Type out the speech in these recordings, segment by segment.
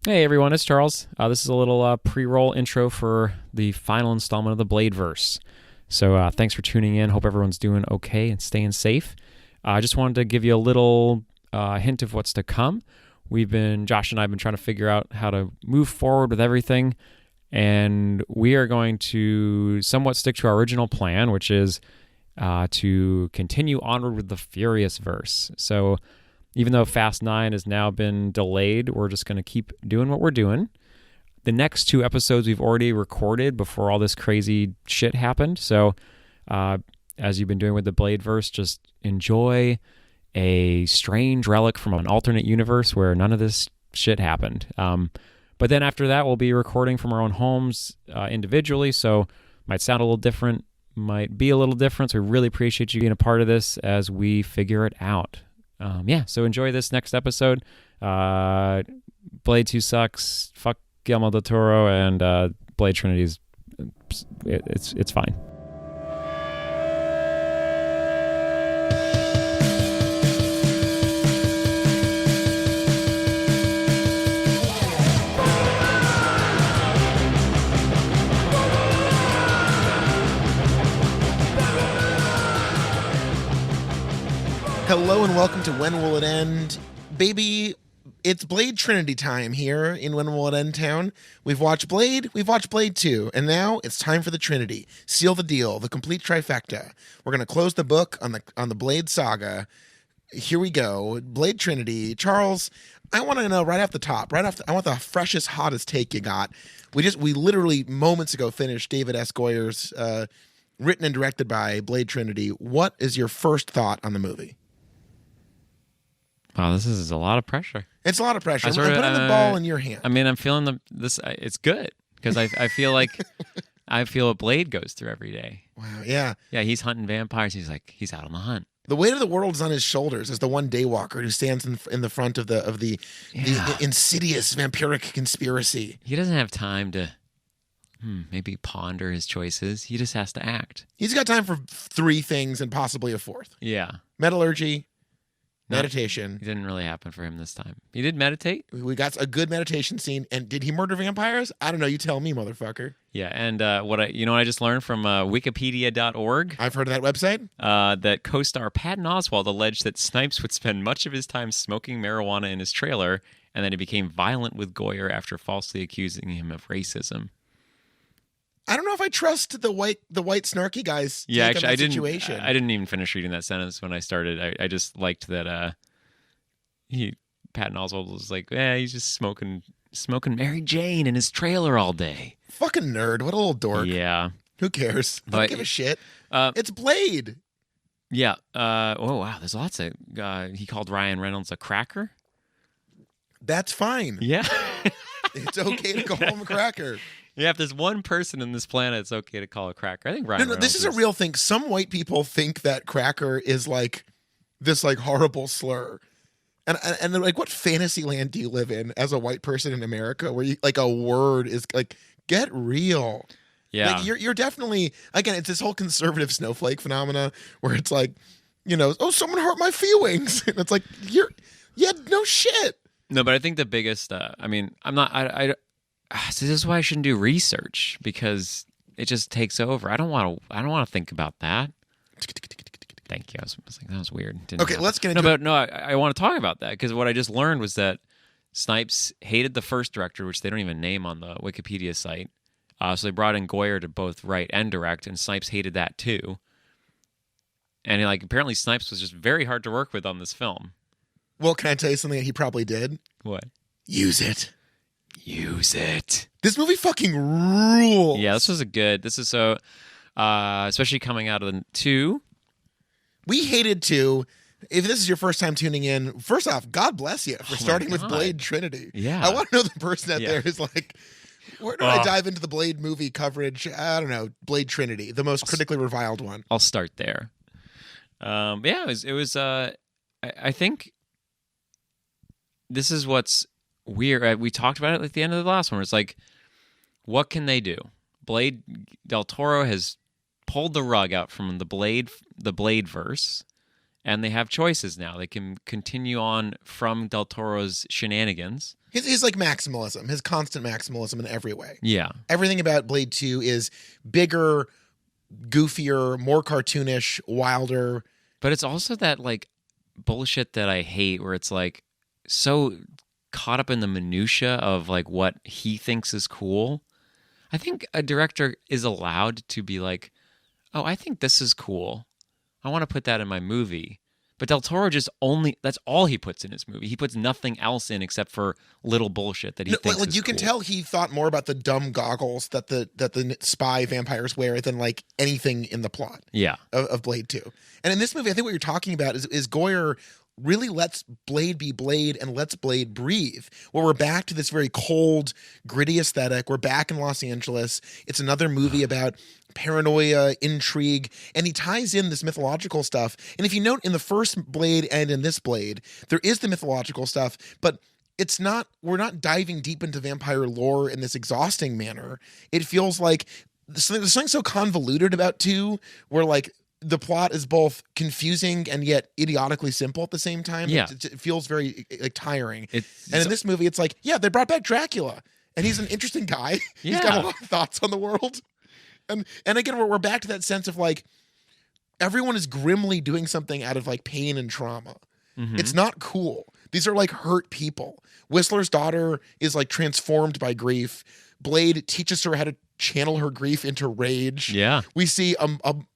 Hey everyone, it's Charles. This is a little pre-roll intro for the final installment of the Bladeverse. So thanks for tuning in. Hope everyone's doing okay and staying safe. I just wanted to give you a little hint of what's to come. Josh and I have been trying to figure out how to move forward with everything, and we are going to somewhat stick to our original plan, which is to continue onward with the Furious verse. So even though Fast 9 has now been delayed, we're just going to keep doing what we're doing. The next two episodes we've already recorded before all this crazy shit happened. So as you've been doing with the Bladeverse, just enjoy a strange relic from an alternate universe where none of this shit happened. But then after that, we'll be recording from our own homes individually, so might sound a little different, might be a little different. So we really appreciate you being a part of this as we figure it out. So enjoy this next episode. Blade 2 sucks. Fuck Guillermo del Toro, and Blade Trinity's it's fine. Hello and welcome to When Will It End? Baby, it's Blade Trinity time here in When Will It End Town. We've watched Blade 2, and now it's time for the Trinity. Seal the deal, the complete trifecta. We're going to close the book on the Blade saga. Here we go. Blade Trinity. Charles, I want to know right off the top, I want the freshest, hottest take you got. We literally moments ago finished David S. Goyer's written and directed by Blade Trinity. What is your first thought on the movie? Wow, this is a lot of pressure. It's a lot of pressure. I'm putting the ball in your hand. I mean, I'm feeling this. It's good because I feel like I feel what Blade goes through every day. Wow. Yeah. Yeah, he's hunting vampires. He's out on the hunt. The weight of the world is on his shoulders as the one daywalker who stands in the front of the insidious vampiric conspiracy. He doesn't have time to maybe ponder his choices. He just has to act. He's got time for three things and possibly a fourth. Yeah. Metallurgy. Meditation. It didn't really happen for him this time. He did meditate. We got a good meditation scene. And did he murder vampires? I don't know. You tell me, motherfucker. Yeah, and what I just learned from Wikipedia.org. I've heard of that website. That co-star Patton Oswalt alleged that Snipes would spend much of his time smoking marijuana in his trailer, and then he became violent with Goyer after falsely accusing him of racism. I don't know if I trust the white snarky guys. Yeah, actually, I didn't even finish reading that sentence when I started. I just liked that. Patton Oswalt was like, yeah, he's just smoking Mary Jane in his trailer all day. Fucking nerd! What a little dork. Yeah. Who cares? Don't give a shit. It's Blade. Yeah. Oh wow, there's lots of. He called Ryan Reynolds a cracker. That's fine. Yeah. It's okay to call him a cracker. Yeah, if there's one person in this planet, it's okay to call a cracker. I think Ryan Reynolds this is a real thing. Some white people think that cracker is like this like horrible slur. And they're like, what fantasy land do you live in as a white person in America where you like a word is like, get real. Yeah. Like you're definitely, again, it's this whole conservative snowflake phenomena where it's like, oh, someone hurt my feelings. And it's like, no shit. No, but I think the biggest, so this is why I shouldn't do research, because it just takes over. I don't want to think about that. Thank you. I was like, that was weird. Okay, let's get into it. I want to talk about that because what I just learned was that Snipes hated the first director, which they don't even name on the Wikipedia site. So they brought in Goyer to both write and direct, and Snipes hated that too. And apparently Snipes was just very hard to work with on this film. Well, can I tell you something that he probably did? What? Use it. This movie fucking rules. Yeah, this is so, especially coming out of the 2. We hated 2. If this is your first time tuning in, first off, God bless you for starting with Blade Trinity. Yeah. I want to know the person out there who's like, where do I dive into the Blade movie coverage? I don't know. Blade Trinity, the most critically reviled one. I'll start there. It was I think this is what's weird. We talked about it at the end of the last one. It's like, what can they do? Blade Del Toro has pulled the rug out from the Bladeverse, and they have choices now. They can continue on from Del Toro's shenanigans. His like maximalism, his constant maximalism in every way. Yeah. Everything about Blade 2 is bigger, goofier, more cartoonish, wilder. But it's also that like bullshit that I hate where it's like so caught up in the minutia of like what he thinks is cool. I think a director is allowed to be like, oh, I think this is cool. I want to put that in my movie. But Del Toro that's all he puts in his movie. He puts nothing else in except for little bullshit that he thinks like is you can cool. tell he thought more about the dumb goggles that the spy vampires wear than like anything in the plot of Blade 2. And in this movie, I think what you're talking about is Goyer really lets Blade be Blade and lets Blade breathe. Where we're back to this very cold, gritty aesthetic. We're back in Los Angeles. It's another movie about paranoia, intrigue, and he ties in this mythological stuff. And if you note in the first Blade and in this Blade, there is the mythological stuff, but we're not diving deep into vampire lore in this exhausting manner. It feels like there's something so convoluted about 2 where like the plot is both confusing and yet idiotically simple at the same time. Yeah. It feels very like tiring. And in this movie, it's like, yeah, they brought back Dracula and he's an interesting guy. Yeah. He's got a lot of thoughts on the world. And again, we're back to that sense of like everyone is grimly doing something out of like pain and trauma. Mm-hmm. It's not cool. These are like hurt people. Whistler's daughter is like transformed by grief. Blade teaches her how to channel her grief into rage. Yeah. We see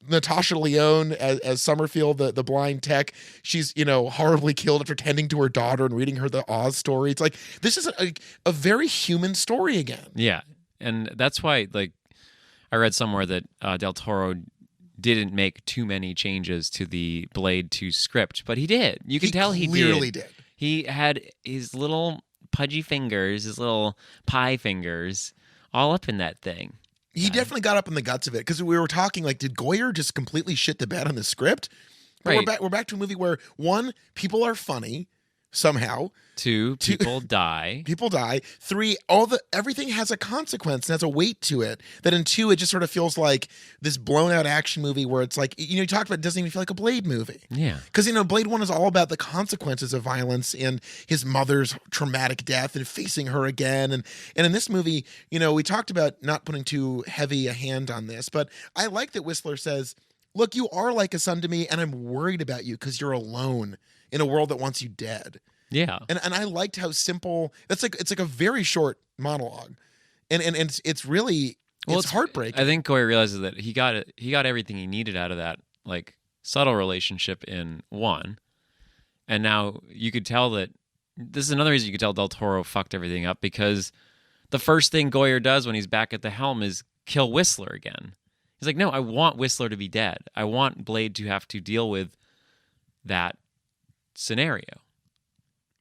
Natasha Lyonne as Summerfield, the blind tech. She's, horribly killed after tending to her daughter and reading her the Oz story. It's like, this is a very human story again. Yeah. And that's why, like, I read somewhere that Del Toro didn't make too many changes to the Blade 2 script, but he did. You can tell he clearly did. He had his little pudgy fingers, his little pie fingers, all up in that thing. He definitely got up in the guts of it because we were talking like, did Goyer just completely shit the bed on the script? But right. We're back to a movie where 1, people are funny somehow. 2, people die. People die. 3, everything has a consequence and has a weight to it. That in 2, it just sort of feels like this blown out action movie where it's like, you talked about, it doesn't even feel like a Blade movie. Yeah. Because, Blade 1 is all about the consequences of violence and his mother's traumatic death and facing her again. And in this movie, we talked about not putting too heavy a hand on this, but I like that Whistler says, look, you are like a son to me and I'm worried about you because you're alone in a world that wants you dead. Yeah. And I liked how simple it's like a very short monologue. And it's really it's heartbreaking. I think Goyer realizes that he got everything he needed out of that like subtle relationship in 1. And now you could tell that this is another reason you could tell Del Toro fucked everything up because the first thing Goyer does when he's back at the helm is kill Whistler again. He's like, no, I want Whistler to be dead. I want Blade to have to deal with that scenario.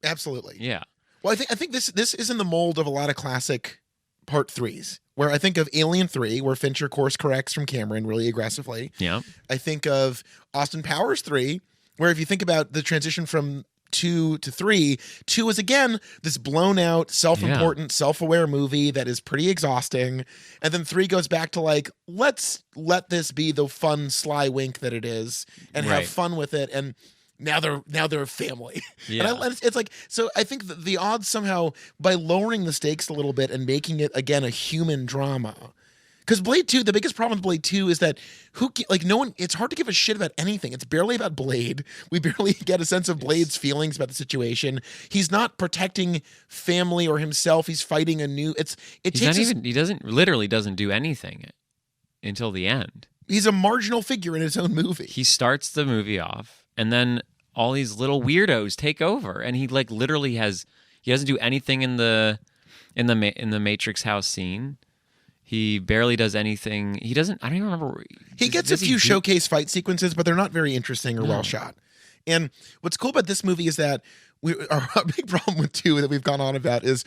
Absolutely. Yeah. Well, I think this is in the mold of a lot of classic part 3s, where I think of Alien 3, where Fincher course corrects from Cameron really aggressively. Yeah. I think of Austin Powers 3, where if you think about the transition from 2 to 3, 2 is again this blown out, self-important, self-aware movie that is pretty exhausting. And then 3 goes back to like, let's let this be the fun, sly wink that it is and have fun with it. And now they're a family. Yeah. And it's like, so I think the odds somehow, by lowering the stakes a little bit and making it again a human drama. Because Blade 2, the biggest problem with Blade 2 is that no one, it's hard to give a shit about anything. It's barely about Blade. We barely get a sense of Blade's feelings about the situation. He's not protecting family or himself. He's fighting a new, he doesn't do anything until the end. He's a marginal figure in his own movie. He starts the movie off and then all these little weirdos take over and he like literally he doesn't do anything in the Matrix house scene. He barely does anything. I don't even remember. He gets a few showcase fight sequences, but they're not very interesting or well shot. And what's cool about this movie is that our big problem with 2 that we've gone on about is,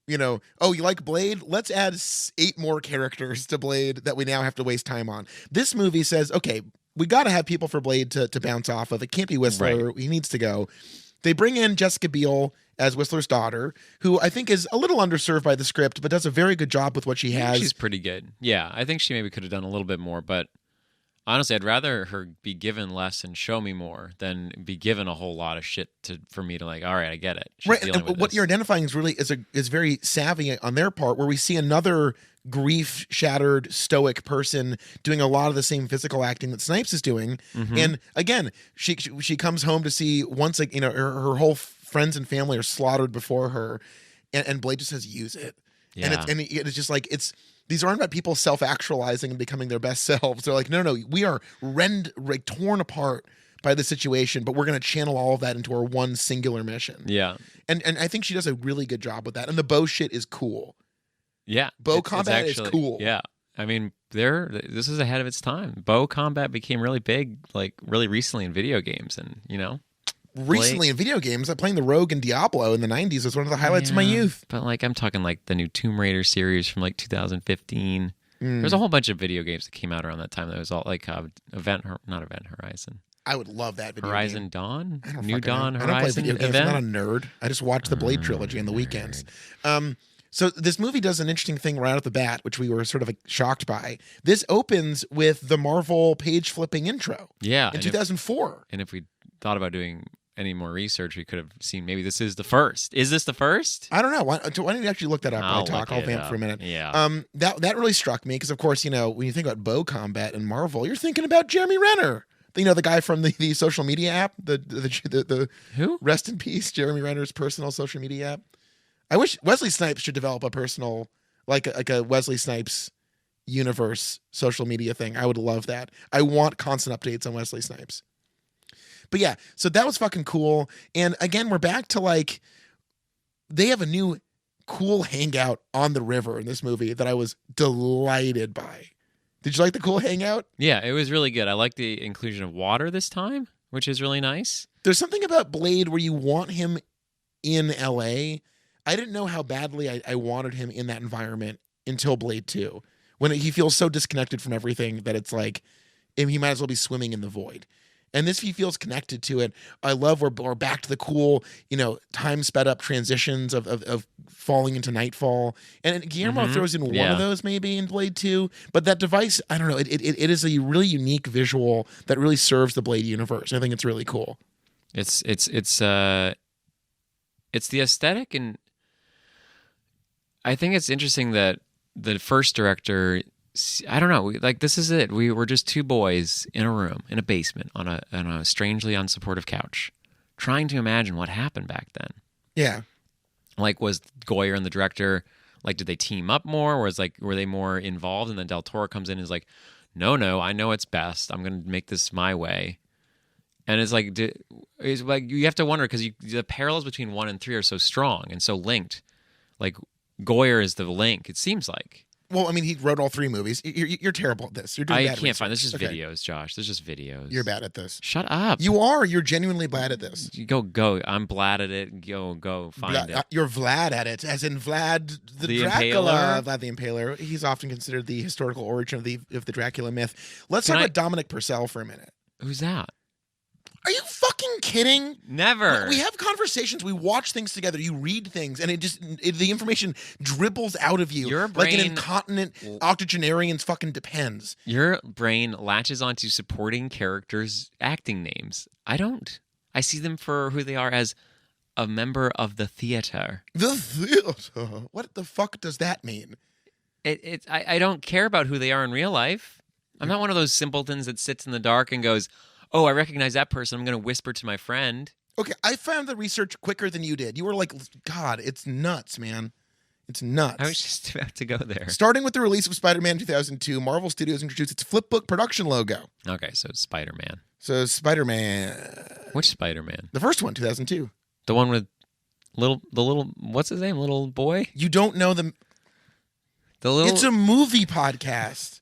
oh, you like Blade? Let's add 8 more characters to Blade that we now have to waste time on. This movie says, okay, we got to have people for Blade to bounce off of. It can't be Whistler. Right. He needs to go. They bring in Jessica Biel as Whistler's daughter, who I think is a little underserved by the script, but does a very good job with what she has. She's pretty good. Yeah, I think she maybe could have done a little bit more, but Honestly, I'd rather her be given less and show me more than be given a whole lot of shit for me to like. All right, I get it. She's Right, dealing and with what this. you're identifying is really is very savvy on their part, where we see another grief shattered stoic person doing a lot of the same physical acting that Snipes is doing. Mhm. And again, she comes home to see once her whole friends and family are slaughtered before her, and Blade just says use it. Yeah. And it's just like these aren't about people self-actualizing and becoming their best selves. They're like, no, we are torn apart by the situation, but we're going to channel all of that into our one singular mission. Yeah. And I think she does a really good job with that. And the bow shit is cool. Yeah. Bow combat is cool. Yeah. I mean, this is ahead of its time. Bow combat became really big, like really recently in video games, and Recently in video games, playing the Rogue and Diablo in the 90s was one of the highlights of my youth. But like, I'm talking like the new Tomb Raider series from like 2015. There's a whole bunch of video games that came out around that time that was all like not Event Horizon. I would love that video Horizon game. Dawn? I don't New fucking Dawn know. Horizon I don't play video games. Event? I'm not a nerd. I just watch the Blade trilogy on the weekends. So this movie does an interesting thing right off the bat, which we were sort of shocked by. This opens with the Marvel page flipping intro. Yeah. In 2004. And if we thought about doing any more research, we could have seen maybe this is the first. Is this the first? I don't know. Why don't you actually look that up while I talk? I'll vamp for a minute. Yeah. That really struck me because, of course, when you think about bow combat in Marvel, you're thinking about Jeremy Renner. The guy from the social media app, the Who? Rest in peace, Jeremy Renner's personal social media app. I wish Wesley Snipes should develop a personal, like a Wesley Snipes universe social media thing. I would love that. I want constant updates on Wesley Snipes. But yeah, so that was fucking cool. And again, we're back to like, they have a new cool hangout on the river in this movie that I was delighted by. Did you like the cool hangout? Yeah, it was really good. I like the inclusion of water this time, which is really nice. There's something about Blade where you want him in LA. I didn't know how badly I wanted him in that environment until Blade 2, when he feels so disconnected from everything that it's like he might as well be swimming in the void. And this, he feels connected to it. I love we're back to the cool, time sped up transitions of falling into nightfall. And Guillermo throws in one of those maybe in Blade 2. But that device, I don't know, it is a really unique visual that really serves the Blade universe. I think it's really cool. It's the aesthetic, and I think it's interesting that the first director, I don't know, like this is it. We were just two boys in a room, in a basement, on a strangely unsupportive couch, trying to imagine what happened back then. Yeah. Like, was Goyer and the director, like, did they team up more? Or were they more involved? And then Del Toro comes in and is like, no, I know it's best. I'm going to make this my way. And it's like you have to wonder, because the parallels between 1 and 3 are so strong and so linked. Like, Goyer is the link, it seems like. Well, I mean, he wrote all 3 movies. You're terrible at this. You're doing bad research. Find. There's just videos, Josh. There's just videos. You're bad at this. Shut up. You are. You're genuinely bad at this. Go. I'm Vlad at it. Go. Find it. You're Vlad at it, as in Vlad the Dracula. Impaler? Vlad the Impaler. He's often considered the historical origin of the Dracula myth. Let's talk about Dominic Purcell for a minute. Who's that? Are you fucking kidding? Never. We have conversations. We watch things together. You read things, and the information dribbles out of you. Your brain, like an incontinent octogenarian's fucking depends. Your brain latches onto supporting characters' acting names. I don't. I see them for who they are, as a member of the theater. The theater? What the fuck does that mean? I don't care about who they are in real life. I'm not one of those simpletons that sits in the dark and goes, oh, I recognize that person. I'm going to whisper to my friend. Okay, I found the research quicker than you did. You were like, God, it's nuts, man. It's nuts. I was just about to go there. Starting with the release of Spider-Man 2002, Marvel Studios introduced its flipbook production logo. Okay, so Spider-Man. So Spider-Man. Which Spider-Man? The first one, 2002. The one with the little, what's his name? Little boy? You don't know the little. It's a movie podcast.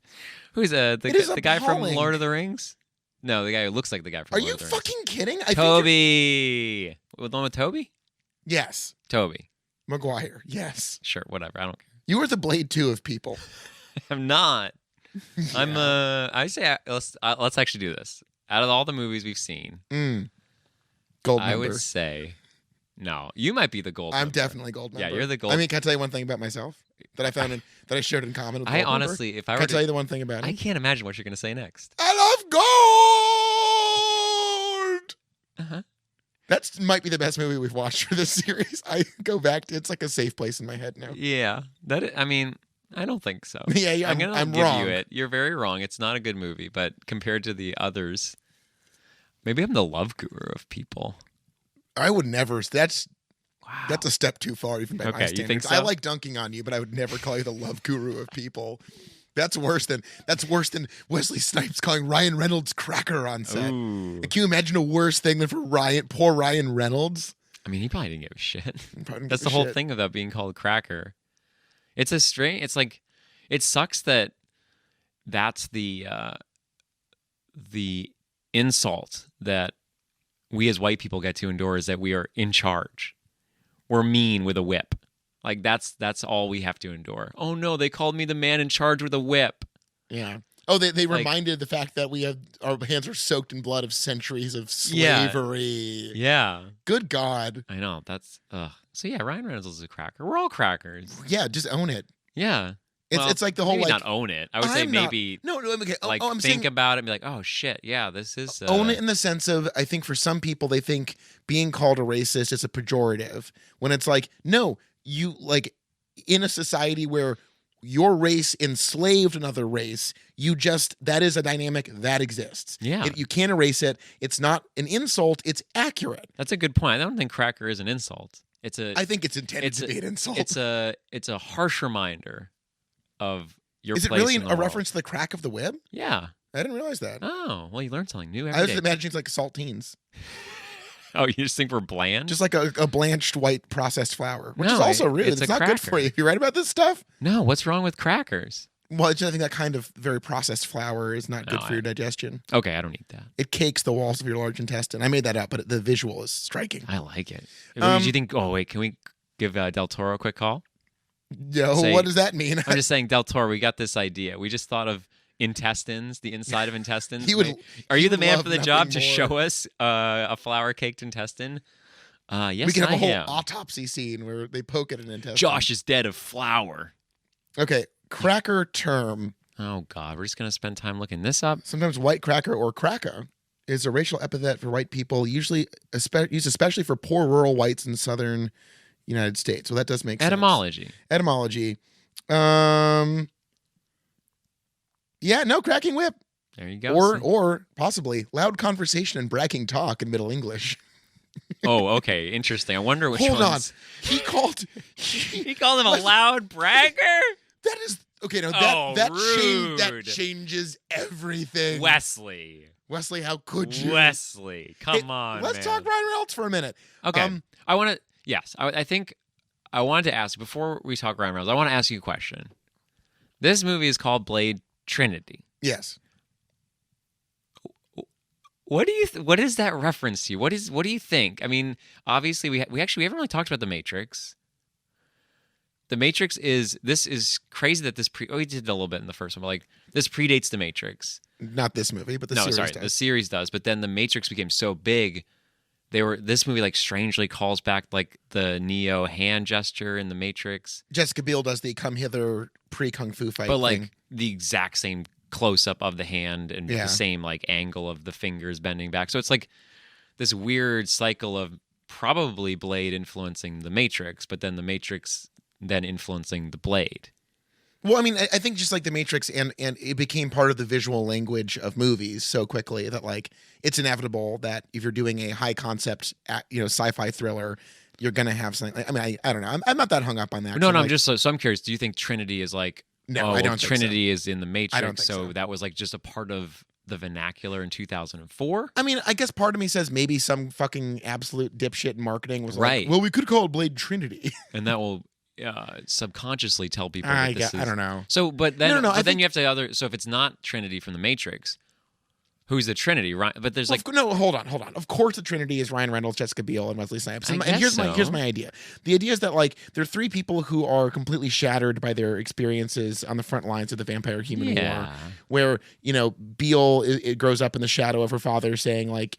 Who's the guy from appalling. Lord of the Rings? No, the guy who looks like the guy from Are Lord you of the Rings. fucking kidding? Toby. The one with Toby? Yes. Toby. Maguire. Yes. Sure, whatever. I don't care. You are the Blade 2 of people. I'm not. Yeah. I say let's actually do this. Out of all the movies we've seen, Gold I member. would say no. You might be the gold. I'm member. definitely gold member. Yeah, you're the gold. I mean, can I tell you one thing about myself that I found that I shared in common with I gold honestly, member? if I were Can I to tell you the one thing about I it? can't imagine what you're going to say next. I of gold. Uh-huh. That might be the best movie we've watched for this series. I go back to it's like a safe place in my head now. Yeah. I mean, I don't think so. Yeah, I'm going to give wrong. you it. You're very wrong. It's not a good movie, but compared to the others, maybe I'm the love guru of people. I would never. That's Wow. a step too far, even by my Okay, standards. you think so? I like dunking on you, but I would never call you the love guru of people. That's worse than Wesley Snipes calling Ryan Reynolds cracker on set. Ooh. Can you imagine a worse thing than for poor Ryan Reynolds? I mean, he probably didn't give a shit. Probably didn't That's give the a whole shit. thing about being called cracker. It's a strange. It's like, it sucks that that's the insult that we as white people get to endure, is that we are in charge. We're mean with a whip. Like that's all we have to endure. Oh no, they called me the man in charge with a whip. Yeah. Oh, they Like- reminded the fact that our hands are soaked in blood of centuries of slavery. Yeah. Good God. I know. That's So yeah, Ryan Reynolds is a cracker. We're all crackers. Yeah, just own it. Yeah. It's like the whole maybe like not own it. I would say I'm not- maybe No, okay. like I'm think saying about it and be like, oh shit, yeah, this is own it in the sense of, I think for some people they think being called a racist is a pejorative, when it's like, no, you like in a society where your race enslaved another race, that is a dynamic that exists. Yeah. You can't erase it. It's not an insult. It's accurate. That's a good point. I don't think cracker is an insult. I think it's intended to be an insult. It's a harsh reminder of your Is it place really in the a world. reference to the crack of the whip? Yeah. I didn't realize that. Oh, well, you learn something new I every was day. imagining it's like saltines. Oh, you just think we're bland? Just like a blanched white processed flour, which No, is also rude. it's It's a not good for cracker. you. You right about this stuff? No, what's wrong with crackers? Well, I think that kind of very processed flour is not good No, for your digestion. Okay, I don't eat that. It cakes the walls of your large intestine. I made that up, but the visual is striking. I like it. Do you think? Oh wait, can we give Del Toro a quick call? Yo, Say- what does that mean? I'm just saying, Del Toro, we got this idea. We just thought of intestines, the inside of intestines. He would- Are he you the would man love for the job nothing to more. show us a flour-caked intestine? Yes, We can have I a whole am. autopsy scene where they poke at an intestine. Josh is dead of flour. Okay, cracker term. Oh God, we're just gonna spend time looking this up. Sometimes white cracker or cracker is a racial epithet for white people, usually used especially for poor rural whites in southern United States. So that does make sense. Etymology. Yeah, no, cracking whip. There you go. Or possibly loud conversation and bragging talk in Middle English. Oh, okay, interesting. I wonder which Hold on. ones. He called He called him a loud bragger. that is okay, no, Oh, that rude. changes everything. Wesley, how could you? Wesley, come Hey, on. Let's man. talk Ryan Reynolds for a minute. Okay, I want to. Yes, I think I wanted to ask before we talk Ryan Reynolds. I want to ask you a question. This movie is called Blade Trinity. Yes. What do you? What is that reference to? What do you think? I mean, obviously we haven't really talked about the Matrix. The Matrix this is crazy that we did a little bit in the first one, but like this predates the Matrix. Not this movie, but the series does. The series does. But then the Matrix became so big, this movie like strangely calls back like the Neo hand gesture in the Matrix, Jessica Biel does the come hither pre-kung fu fight but like thing. the exact same close up of the hand and Yeah. the same like angle of the fingers bending back. So it's like this weird cycle of probably Blade influencing the Matrix, but then the Matrix then influencing the Blade. Well, I mean, I think just like the Matrix and it became part of the visual language of movies so quickly that like it's inevitable that if you're doing a high concept, sci-fi thriller, you're gonna have something. I mean, I don't know. I'm not that hung up on that. No, So, I'm like, just so I'm curious. Do you think Trinity is like? No, oh, I well, don't think so. Trinity is in the Matrix, don't think so. that was like just a part of the vernacular in 2004. I mean, I guess part of me says maybe some fucking absolute dipshit in marketing was Right. like, well, we could call it Blade Trinity. And that will subconsciously tell people I that this is. don't know. So, but then, No, I but then think- you have to So if it's not Trinity from the Matrix, who's the Trinity? Right? But there's like No, hold on. Of course, the Trinity is Ryan Reynolds, Jessica Biel, and Wesley Snipes. And I guess here's so. my idea. The idea is that like there are three people who are completely shattered by their experiences on the front lines of the vampire human war. Yeah. Where Biel it grows up in the shadow of her father, saying like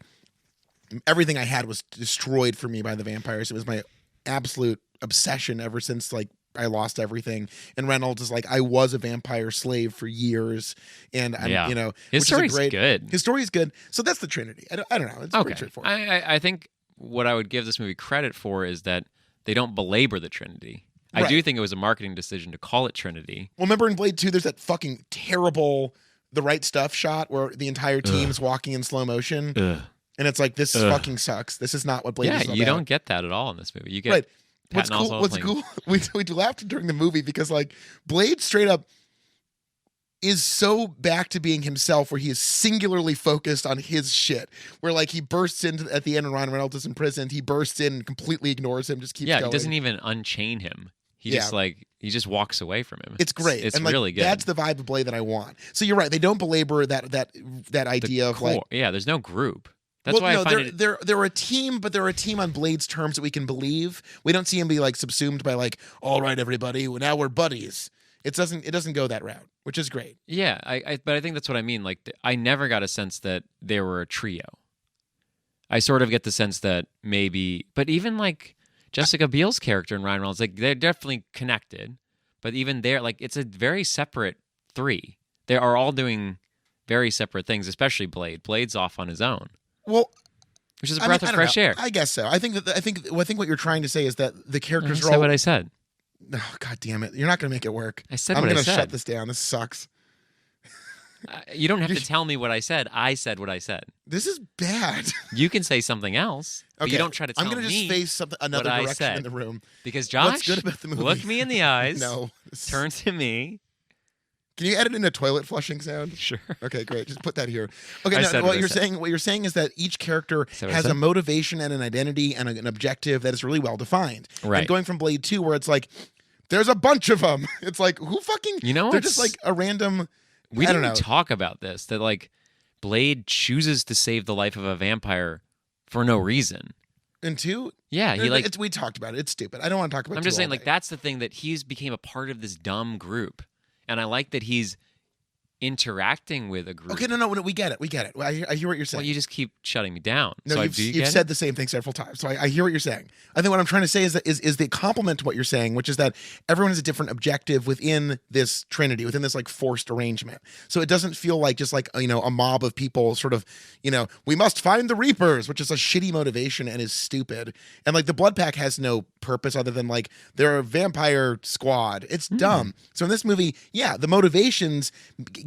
everything I had was destroyed for me by the vampires. It was my absolute obsession ever since like lost everything. And Reynolds is like, I was a vampire slave for years, and I'm, you know, his story's great, good. His story is good. So that's the Trinity. I don't know. It's pretty straightforward. I think what I would give this movie credit for is that they don't belabor the Trinity. I do think it was a marketing decision to call it Trinity. Well, remember in Blade 2, there's that fucking terrible The Right Stuff shot where the entire team's walking in slow motion. And it's like, this fucking sucks. This is not what Blade is about. Yeah, you don't get that at all in this movie. You get right. What's cool? We laughed during the movie because like Blade straight up is so back to being himself, where he is singularly focused on his shit. Where like he bursts in at the end when Ryan Reynolds is imprisoned, he bursts in and completely ignores him, just keeps going. Yeah, he doesn't even unchain him. He just walks away from him. It's great. It's and like, really good. That's the vibe of Blade that I want. So you're right. They don't belabor that idea of like, there's no group. That's why I find they're a team, but they're a team on Blade's terms that we can believe. We don't see him be like subsumed by like, all right, everybody, now we're buddies. It doesn't go that route, which is great. Yeah, but I think that's what I mean. Like, I never got a sense that they were a trio. I sort of get the sense that maybe, but even like Jessica Biel's character and Ryan Reynolds, like they're definitely connected, but even there, like it's a very separate three. They are all doing very separate things, especially Blade. Blade's off on his own. Well, which is a breath of fresh air. I guess so. I think what you're trying to say is that the characters I said what I said. Oh, God damn it. You're not going to make it work. I said what I said. I'm going to shut this down. This sucks. You don't have to tell me what I said. I said what I said. This is bad. You can say something else, but you don't try to tell me. I'm going to just face another direction in the room. Because Josh, what's good about the movie? Look me in the eyes. No. Turn to me. Can you edit in a toilet flushing sound? Sure. Okay, great. Just put that here. Okay, now, what you're saying is that each character has a motivation and an identity and an objective that is really well defined. Right. And going from Blade 2, where it's like, there's a bunch of them. It's like, who fucking? They're just like a random. We didn't talk about this. That like Blade chooses to save the life of a vampire for no reason. In 2? Yeah, we talked about it. It's stupid. I don't want to talk about it. I'm just saying, like, that's the thing, that he's became a part of this dumb group. And I like that he's interacting with a group. Okay, no, we get it. I hear what you're saying. Well, you just keep shutting me down. No, so you've said the same thing several times. So I hear what you're saying. I think what I'm trying to say is that is the compliment to what you're saying, which is that everyone has a different objective within this Trinity, within this like forced arrangement. So it doesn't feel like just like, you know, a mob of people sort of, you know, we must find the Reapers, which is a shitty motivation and is stupid. And like the Blood Pack has no purpose other than like they're a vampire squad. It's dumb. So in this movie, yeah, the motivations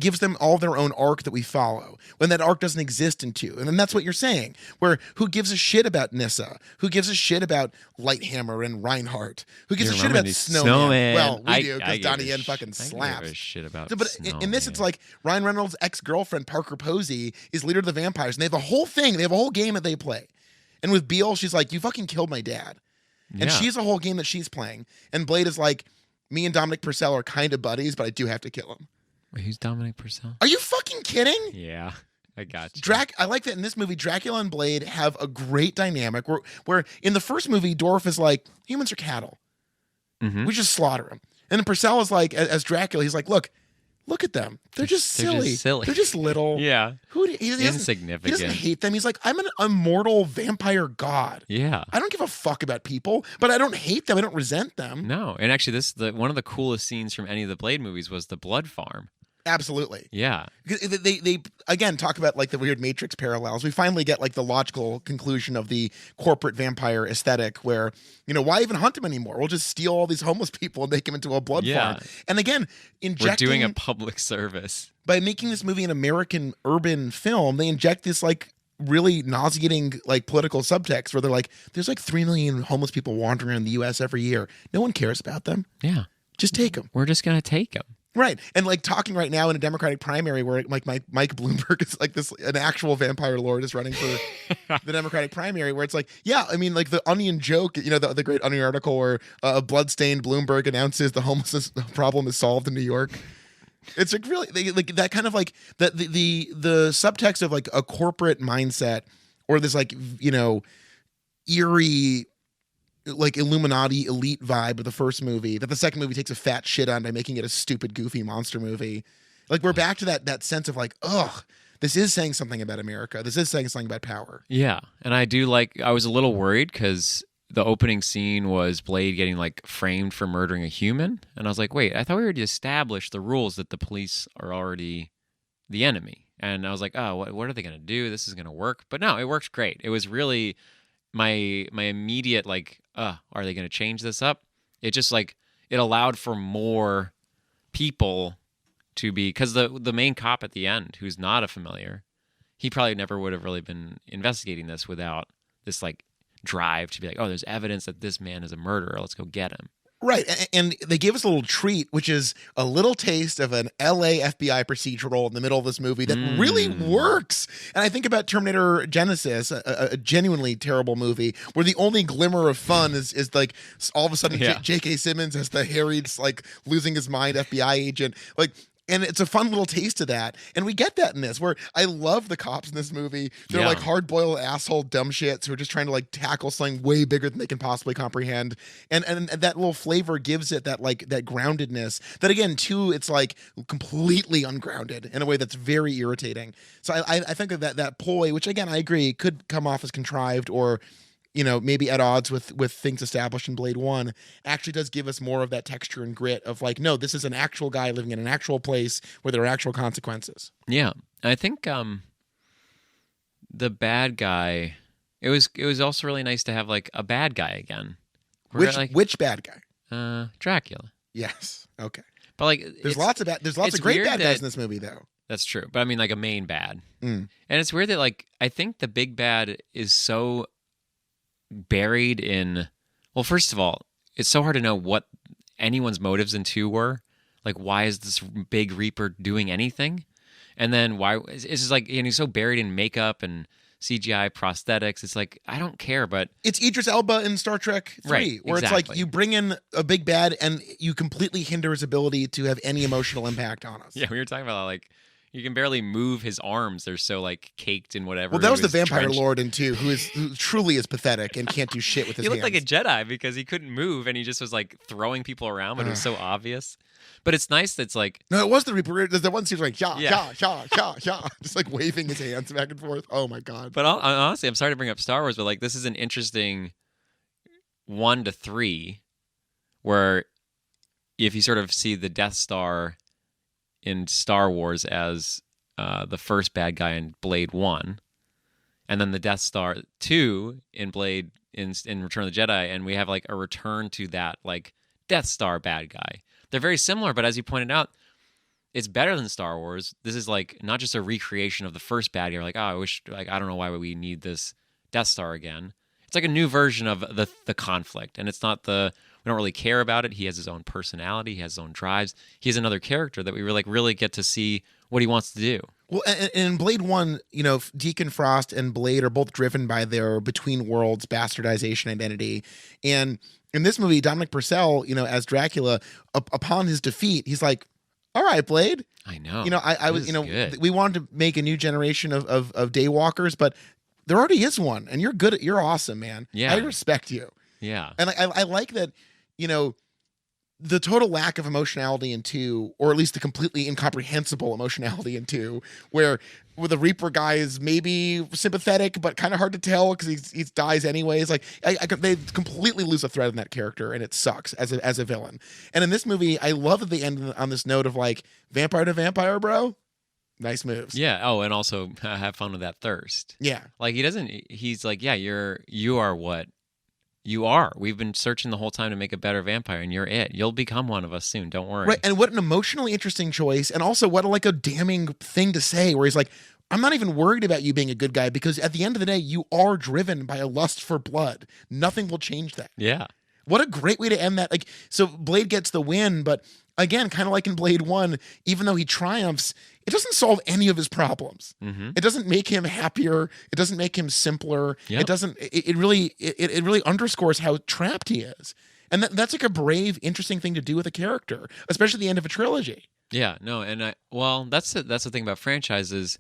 gives them all their own arc that we follow, when that arc doesn't exist in 2. And then that's what you're saying, where who gives a shit about Nyssa? Who gives a shit about Lighthammer and Reinhardt? Who gives a shit about Snowman? Well, we do, because Donnie Yen fucking slaps. I give a shit about but Snowman. In this, it's like Ryan Reynolds' ex-girlfriend, Parker Posey, is leader of the vampires, and they have a whole thing. They have a whole game that they play. And with Beale, she's like, you fucking killed my dad. And she's a whole game that she's playing. And Blade is like, me and Dominic Purcell are kind of buddies, but I do have to kill him. Wait, who's Dominic Purcell? Are you fucking kidding? Yeah, I got you. I like that in this movie, Dracula and Blade have a great dynamic where in the first movie, Dorf is like, humans are cattle. We just slaughter them. And then Purcell is like, as Dracula, he's like, look at them. They're just silly. They're just little. Yeah. Insignificant. He doesn't hate them. He's like, I'm an immortal vampire god. Yeah. I don't give a fuck about people, but I don't hate them. I don't resent them. No. And actually, one of the coolest scenes from any of the Blade movies was the blood farm. Absolutely. Yeah. They again talk about like the weird Matrix parallels. We finally get like the logical conclusion of the corporate vampire aesthetic where, you know, why even hunt them anymore? We'll just steal all these homeless people and make them into a blood farm. And again, injecting... We're doing a public service. By making this movie an American urban film, they inject this like really nauseating like political subtext where they're like, there's like 3 million homeless people wandering around the U.S. every year. No one cares about them. Yeah. Just take them. We're just going to take them. Right. And like talking right now in a Democratic primary where like Mike Bloomberg is like an actual vampire lord is running for the Democratic primary, where it's like, yeah, I mean, like the Onion joke, you know, the great Onion article where a bloodstained Bloomberg announces the homelessness problem is solved in New York. It's like really like that kind of like the subtext of like a corporate mindset or this like, you know, eerie like Illuminati elite vibe of the first movie that the second movie takes a fat shit on by making it a stupid, goofy monster movie. Like we're back to that sense of like, ugh, this is saying something about America. This is saying something about power. Yeah. And I was a little worried because the opening scene was Blade getting like framed for murdering a human, and I was like, wait, I thought we already established the rules that the police are already the enemy, and I was like, oh, what are they gonna do? This is gonna work, but no, it worked great. It was really my immediate like, are they gonna change this up? It just like it allowed for more people to be, because the main cop at the end, who's not a familiar, he probably never would have really been investigating this without this like drive to be like, oh, there's evidence that this man is a murderer. Let's go get him. Right. And they gave us a little treat, which is a little taste of an LA FBI procedural in the middle of this movie that really works. And I think about Terminator Genesis, a genuinely terrible movie, where the only glimmer of fun is like all of a sudden J.K. Simmons as the harried, like losing his mind FBI agent. Like, and it's a fun little taste of that. And we get that in this, where I love the cops in this movie. They're like hard-boiled asshole dumb shits who are just trying to like tackle something way bigger than they can possibly comprehend. And that little flavor gives it that like that groundedness that, again, too, it's like completely ungrounded in a way that's very irritating. So I think that ploy, which again, I agree, could come off as contrived or, you know, maybe at odds with things established in Blade 1, actually does give us more of that texture and grit of like, no, this is an actual guy living in an actual place where there are actual consequences. Yeah. I think the bad guy, it was also really nice to have like a bad guy again. Which bad guy? Dracula. Yes. Okay. But like there's lots of great bad guys in this movie though. That's true. But I mean like a main bad. And it's weird that like I think the big bad is so buried in, well, first of all, it's so hard to know what anyone's motives in 2 were. Like, why is this big Reaper doing anything? And then why it's just like, and he's so buried in makeup and CGI prosthetics. It's like, I don't care, but it's Idris Elba in Star Trek 3, right, where it's like you bring in a big bad and you completely hinder his ability to have any emotional impact on us. Yeah, we were talking about like you can barely move his arms. They're so like caked in whatever. Well, that was the Vampire Lord in 2, who truly is pathetic and can't do shit with his hands. He looked like a Jedi because he couldn't move and he just was like throwing people around, but it was so obvious. But it's nice that it's like... No, it was the Reaper. The one seems like, just like waving his hands back and forth. Oh my God. But honestly, I'm sorry to bring up Star Wars, but like this is an interesting 1 to 3 where if you sort of see the Death Star in Star Wars as the first bad guy in Blade 1, and then the Death Star 2 in Blade in Return of the Jedi, and we have like a return to that like Death Star bad guy. They're very similar, but as you pointed out, it's better than Star Wars. This is like not just a recreation of the first bad guy. Like, oh, I wish, like, I don't know why we need this Death Star again. It's like a new version of the conflict, and it's not we don't really care about it. He has his own personality. He has his own drives. He has another character that we really get to see what he wants to do. Well, and in Blade 1, you know, Deacon Frost and Blade are both driven by their between worlds bastardization identity. And in this movie, Dominic Purcell, you know, as Dracula, upon his defeat, he's like, all right, Blade. I know. You know, I was, you know, good. We wanted to make a new generation of daywalkers, but there already is one, and you're awesome, man. Yeah. I respect you. Yeah. And I like that, you know, the total lack of emotionality in 2, or at least the completely incomprehensible emotionality in 2, where the Reaper guy is maybe sympathetic, but kind of hard to tell because he dies anyways. Like they completely lose a thread in that character, and it sucks as a villain. And in this movie, I love that they end on this note of like, vampire to vampire, bro. Nice moves. Yeah. Oh, and also have fun with that thirst. Yeah. Like he's like, yeah, you are what you are. We've been searching the whole time to make a better vampire, and you're it. You'll become one of us soon. Don't worry. Right. And what an emotionally interesting choice. And also what a damning thing to say, where he's like, I'm not even worried about you being a good guy, because at the end of the day, you are driven by a lust for blood. Nothing will change that. Yeah. What a great way to end that. Like, so Blade gets the win, but again, kind of like in Blade 1, even though he triumphs, it doesn't solve any of his problems. Mm-hmm. It doesn't make him happier. It doesn't make him simpler. Yep. It doesn't, it really underscores how trapped he is. And that's like a brave, interesting thing to do with a character, especially at the end of a trilogy. Yeah, no, and that's the thing about franchises.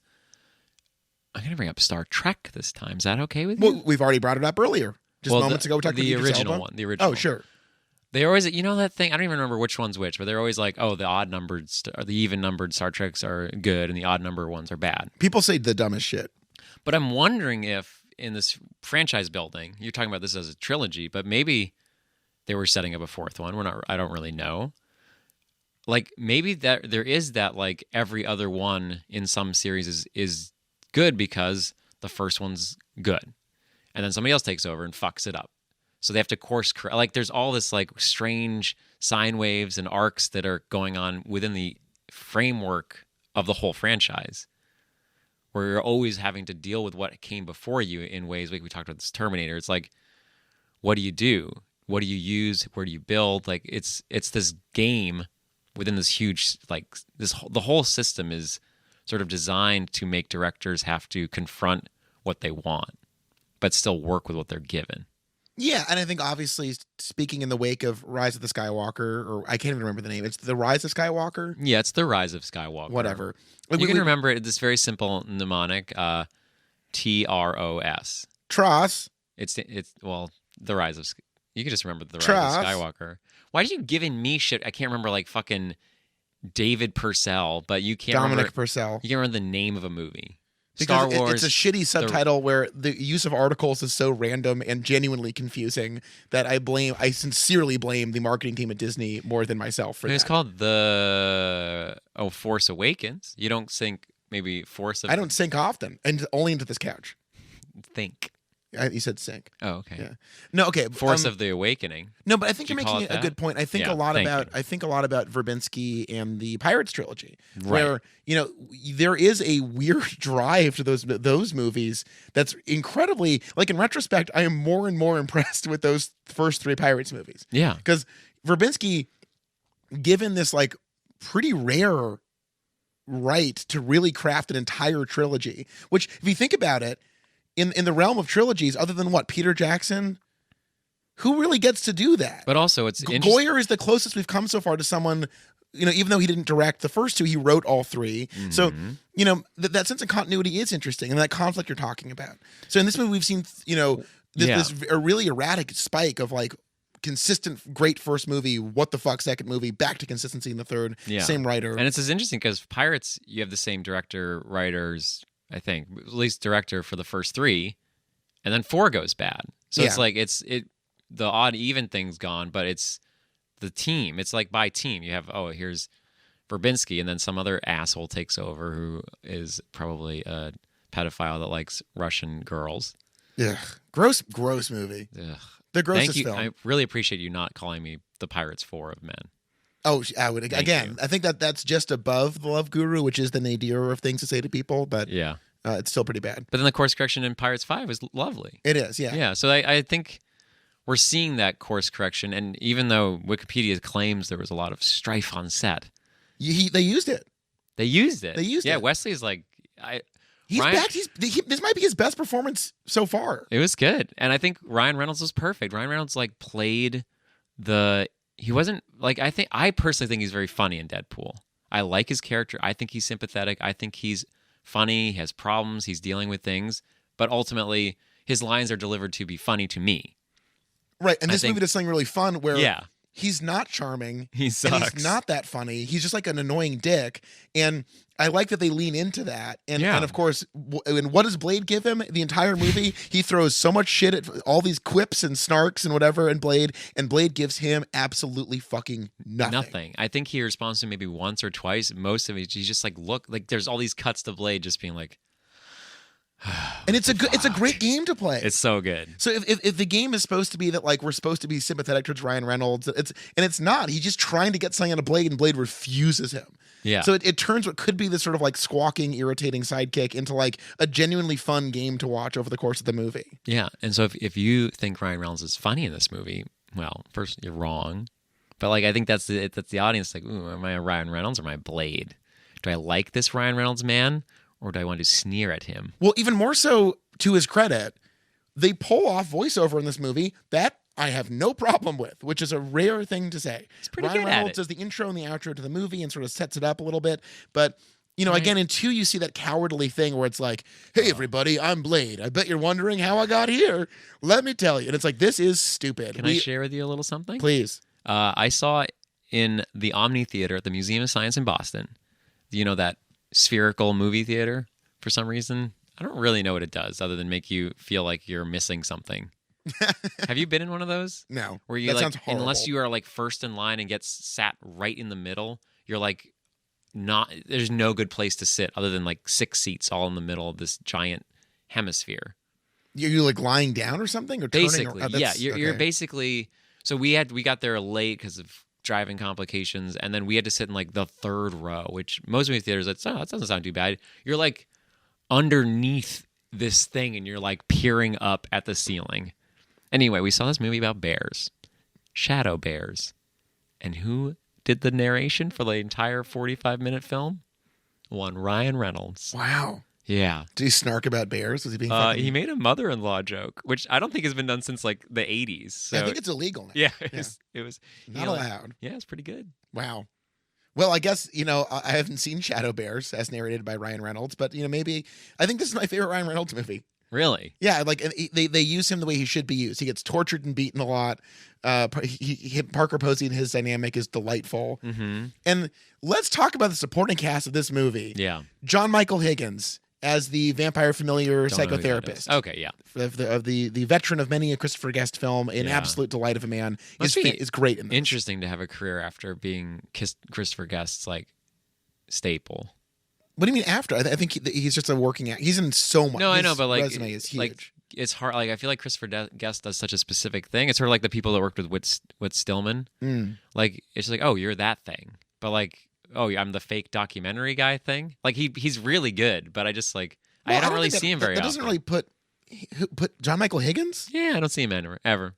I'm going to bring up Star Trek this time. Is that okay with you? Well, we've already brought it up earlier. Just moments ago, we talked about the original one. The original. Oh, sure. They always, you know that thing? I don't even remember which one's which, but they're always like, oh, the odd-numbered or the even-numbered Star Treks are good, and the odd-number ones are bad. People say the dumbest shit. But I'm wondering if in this franchise building, you're talking about this as a trilogy, but maybe they were setting up a fourth one. I don't really know. Like maybe that there is that like every other one in some series is good because the first one's good, and then somebody else takes over and fucks it up. So they have to course correct. Like there's all this like strange sine waves and arcs that are going on within the framework of the whole franchise, where you're always having to deal with what came before you in ways like we talked about this Terminator. It's like, what do you do? What do you use? Where do you build? Like it's this game within this huge, like the whole system is sort of designed to make directors have to confront what they want, but still work with what they're given. Yeah, and I think obviously speaking in the wake of Rise of the Skywalker, or I can't even remember the name. It's the Rise of Skywalker. Yeah, it's the Rise of Skywalker. Whatever. You can remember it. This very simple mnemonic, TROS. Tross. It's well, the Rise of. You can just remember the Rise of Skywalker. Why did you giving me shit? I can't remember like fucking David Purcell, but you can't Dominic remember Purcell. You can't remember the name of a movie. Because Star Wars. It's a shitty subtitle where the use of articles is so random and genuinely confusing that I sincerely blame the marketing team at Disney more than myself for that. It's called the Force Awakens. You don't think maybe Force. I don't sink often, and only into this couch. Think. You said sink. Oh, okay. Yeah. No, okay. Force of the Awakening. No, but I think you're making a good point. I think a lot about Verbinski and the Pirates trilogy, where there is a weird drive to those movies that's incredibly, like in retrospect, I am more and more impressed with those first three Pirates movies. Yeah, because Verbinski, given this like pretty rare right to really craft an entire trilogy, which if you think about it. In the realm of trilogies, other than what, Peter Jackson, who really gets to do that? But also, it's Goyer is the closest we've come so far to someone, even though he didn't direct the first two, he wrote all three. Mm-hmm. So, that sense of continuity is interesting, and that conflict you're talking about. So in this movie, we've seen, this a really erratic spike of like consistent, great first movie, what the fuck second movie, back to consistency in the third, same writer. And it's as interesting because Pirates, you have the same director, writers. I think at least director for the first three, and then 4 goes bad. So it's like the odd even thing's gone, but it's the team. It's like by team. You have here's Verbinski, and then some other asshole takes over who is probably a pedophile that likes Russian girls. Yeah, gross movie. Ugh. The grossest Thank you. film. I really appreciate you not calling me the Pirates 4 of men. Oh, I would again. I think that's just above the Love Guru, which is the nadir of things to say to people. But yeah, it's still pretty bad. But then the course correction in Pirates 5 is lovely. It is, yeah. Yeah, so I think we're seeing that course correction, and even though Wikipedia claims there was a lot of strife on set, they used it. They used it. Yeah, Wesley's like, he's back. This might be his best performance so far. It was good, and I think Ryan Reynolds was perfect. Ryan Reynolds like played the. He wasn't like I personally think he's very funny in Deadpool. I like his character. I think he's sympathetic. I think he's funny. He has problems. He's dealing with things, but ultimately his lines are delivered to be funny to me. Right, and this movie does something really fun where he's not charming. He sucks. And he's not that funny. He's just like an annoying dick. And I like that they lean into that. And of course, and what does Blade give him? The entire movie, he throws so much shit at all these quips and snarks and whatever, and Blade gives him absolutely fucking nothing. I think he responds to maybe once or twice. Most of it, he's just like, look, like there's all these cuts to Blade just being like, and it's a great game to play. It's so good. So if the game is supposed to be that like we're supposed to be sympathetic towards Ryan Reynolds, it's not. He's just trying to get something out of Blade, and Blade refuses him. Yeah. So it turns what could be this sort of like squawking, irritating sidekick into like a genuinely fun game to watch over the course of the movie. Yeah. And so if you think Ryan Reynolds is funny in this movie, well, first you're wrong. But like I think that's the audience like, ooh, am I a Ryan Reynolds or am I Blade? Do I like this Ryan Reynolds man? Or do I want to sneer at him? Well, even more so to his credit, they pull off voiceover in this movie that I have no problem with, which is a rare thing to say. It's pretty Ryan good Reynolds at it. does the intro and the outro to the movie and sort of sets it up a little bit. But, again, in 2, you see that cowardly thing where it's like, hey, everybody, I'm Blade. I bet you're wondering how I got here. Let me tell you. And it's like, this is stupid. Can I share with you a little something? Please. I saw in the Omni Theater at the Museum of Science in Boston, that spherical movie theater for some reason. I don't really know what it does other than make you feel like you're missing something. Have you been in one of those? No. Where you that like, sounds horrible. unless you are like first in line and gets sat right in the middle, you're like there's no good place to sit other than like 6 seats all in the middle of this giant hemisphere. You're like lying down or something, or Basically, turning? yeah. You're basically. So we got there late because of driving complications, and then we had to sit in like the 3rd row, which most movie theaters, that doesn't sound too bad. You're like underneath this thing, and you're like peering up at the ceiling. Anyway, we saw this movie about bears, shadow bears, and who did the narration for the entire 45-minute film? One Ryan Reynolds. Wow. Yeah. Did he snark about bears? Was he being fucking... He made a mother-in-law joke, which I don't think has been done since like the 80s. So. I think it's illegal now. Yeah, it was not allowed. Yeah, it's pretty good. Wow. Well, I guess, I haven't seen Shadow Bears as narrated by Ryan Reynolds, but, maybe I think this is my favorite Ryan Reynolds movie. Really? Yeah, like they use him the way he should be used. He gets tortured and beaten a lot. Parker Posey and his dynamic is delightful. Mm-hmm. And let's talk about the supporting cast of this movie. Yeah. John Michael Higgins as the vampire familiar psychotherapist. Okay, yeah. Of the veteran of many a Christopher Guest film, an absolute delight of a man, is great in this. Interesting to have a career after being Christopher Guest's like staple. What do you mean after? I think he's just a working actor. He's in so much. No, I know, but like, resume is huge. Like, it's hard. Like, I feel like Christopher Guest does such a specific thing. It's sort of like the people that worked with Stillman. Like, it's like, oh, you're that thing. But like, oh, I'm the fake documentary guy thing. Like, he's really good, but I just like, I don't really see him very often. That doesn't really put John Michael Higgins? Yeah, I don't see him ever.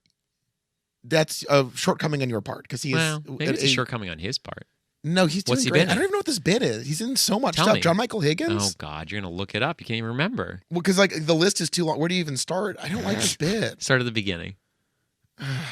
That's a shortcoming on your part because he is. Well, maybe it's a shortcoming on his part. No, he's doing great. I don't even know what this bit is. He's in so much stuff. John Michael Higgins? Oh, God. You're going to look it up. You can't even remember. Well, because like the list is too long. Where do you even start? I don't like this bit. Start at the beginning.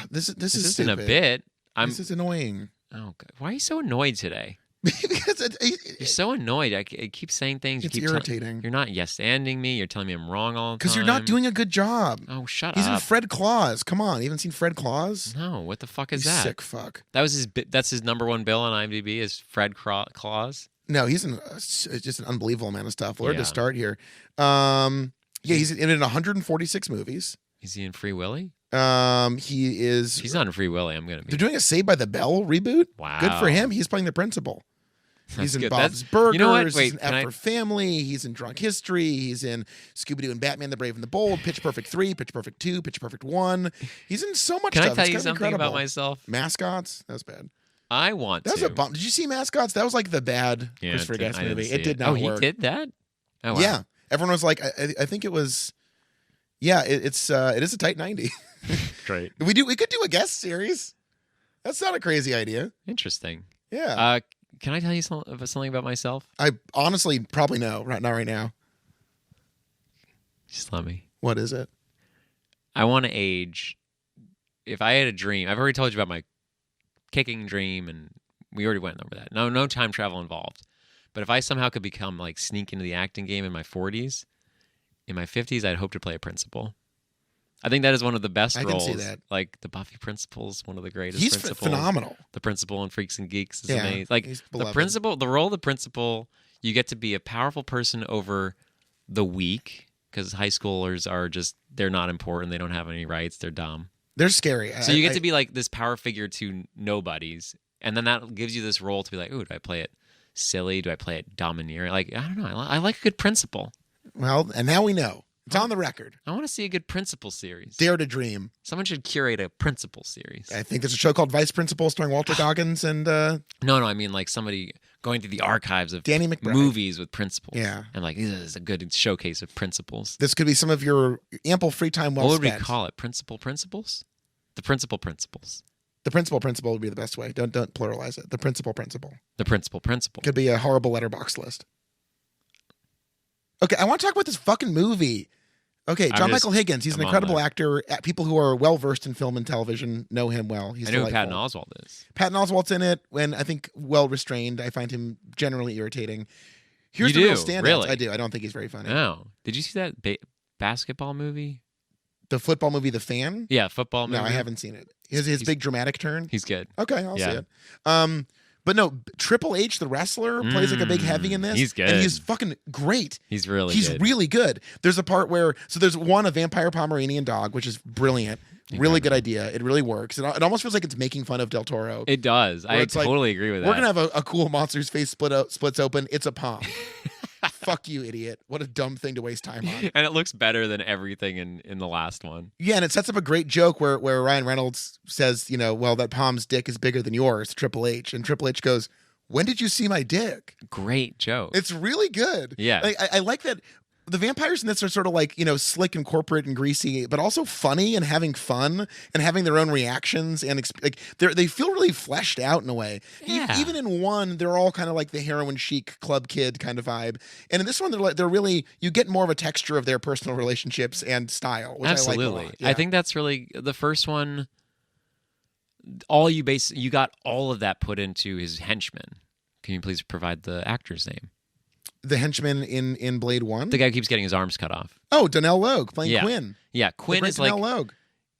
This is isn't stupid. a bit. This is annoying. Oh, God. Why are you so annoyed today? Because you're so annoyed. I keep saying things. It's irritating. You're not yes-anding me. You're telling me I'm wrong all the time. Because you're not doing a good job. Oh, shut up. He's in Fred Claus. Come on. You haven't seen Fred Claus? No. What the fuck is You that? sick fuck. That's his number one bill on IMDb is Fred Claus? No, he's in just an unbelievable amount of stuff. Where to start here? He's in 146 movies. Is he in Free Willy? He is. If he's not in Free Willy, I'm going to be. They're doing a Saved by the Bell reboot. Wow. Good for him. He's playing the principal. He's in Bob's That's, Burgers. You know what? Wait, he's in F for Family. He's in Drunk History. He's in Scooby-Doo and Batman: The Brave and the Bold. Pitch Perfect 3, Pitch Perfect 2, Pitch Perfect 1. He's in so much Can stuff. I tell you it's something incredible. about myself? Mascots? That was bad. I want That was a bump. Did you see Mascots? That was like the bad Christopher Guest movie. It did not work. Oh, he did that? Oh, wow. Yeah. Everyone was like, I think it was. Yeah, it is a tight 90. Great. We could do a guest series. That's not a crazy idea. Interesting. Yeah. Can I tell you something about myself? I honestly probably know. Not right now. Just let me. What is it? I want to age. If I had a dream, I've already told you about my kicking dream, and we already went over that. No time travel involved. But if I somehow could become like sneak into the acting game in my 40s, in my 50s, I'd hope to play a principal. I think that is one of the best roles. I can see that. Like the Buffy principal's one of the greatest. He's principals. Phenomenal. The principal in Freaks and Geeks is amazing. Like he's the beloved. principal, the role of the principal, you get to be a powerful person over the weak because high schoolers are they're not important. They don't have any rights. They're dumb. They're scary. So you get to be like this power figure to nobodies, and then that gives you this role to be like, ooh, do I play it silly? Do I play it domineering? Like I don't know. I like a good principal. Well, and now we know. It's on the record. I want to see a good principal series. Dare to dream. Someone should curate a principal series. I think there's a show called Vice Principal starring Walter Goggins and No, I mean like somebody going through the archives of Danny McBride. movies with principals. Yeah. And like, this is a good showcase of principals. This could be some of your ample free time well spent. What would spent. we call it? Principal principals? The principal principals. The principal would be the best way. Don't pluralize it. The principal. The principal. Could be a horrible letterbox list. Okay, I want to talk about this fucking movie. Okay, John Michael Higgins. He's an incredible actor. People who are well versed in film and television know him well. He's I know who delightful. Patton Oswalt is. Patton Oswalt's in it. When I think well restrained, I find him generally irritating. Here's You the real do? standouts. Really? I do. I don't think he's very funny. Oh. Did you see that basketball movie? The football movie, The Fan? Yeah, football movie. No, I haven't seen it. His big dramatic turn? He's good. Okay, I'll see Yeah. it. But no, Triple H, the wrestler, plays like a big heavy in this. He's good. And he's fucking great. He's really good. There's a part where, so there's a vampire Pomeranian dog, which is brilliant. Really good idea. It really works. It almost feels like it's making fun of Del Toro. It does. I totally agree with that. We're going to have a cool monster's face splits open. It's a palm. Fuck you, idiot. What a dumb thing to waste time on. And it looks better than everything in the last one. Yeah, and it sets up a great joke where Ryan Reynolds says, well, that palm's dick is bigger than yours, Triple H. And Triple H goes, when did you see my dick? Great joke. It's really good. Yeah. Like, I like that. The vampires in this are sort of like, slick and corporate and greasy, but also funny and having fun and having their own reactions. And they feel really fleshed out in a way. Yeah. Even in one, they're all kind of like the heroin chic club kid kind of vibe. And in this one, they're really, you get more of a texture of their personal relationships and style, which Absolutely. I like a lot. Yeah. I think that's really the first one. You got all of that put into his henchman. Can you please provide the actor's name? The henchman in Blade 1? The guy who keeps getting his arms cut off. Oh, Donnell Logue playing Quinn. Yeah, Quinn is like Donnell Logue.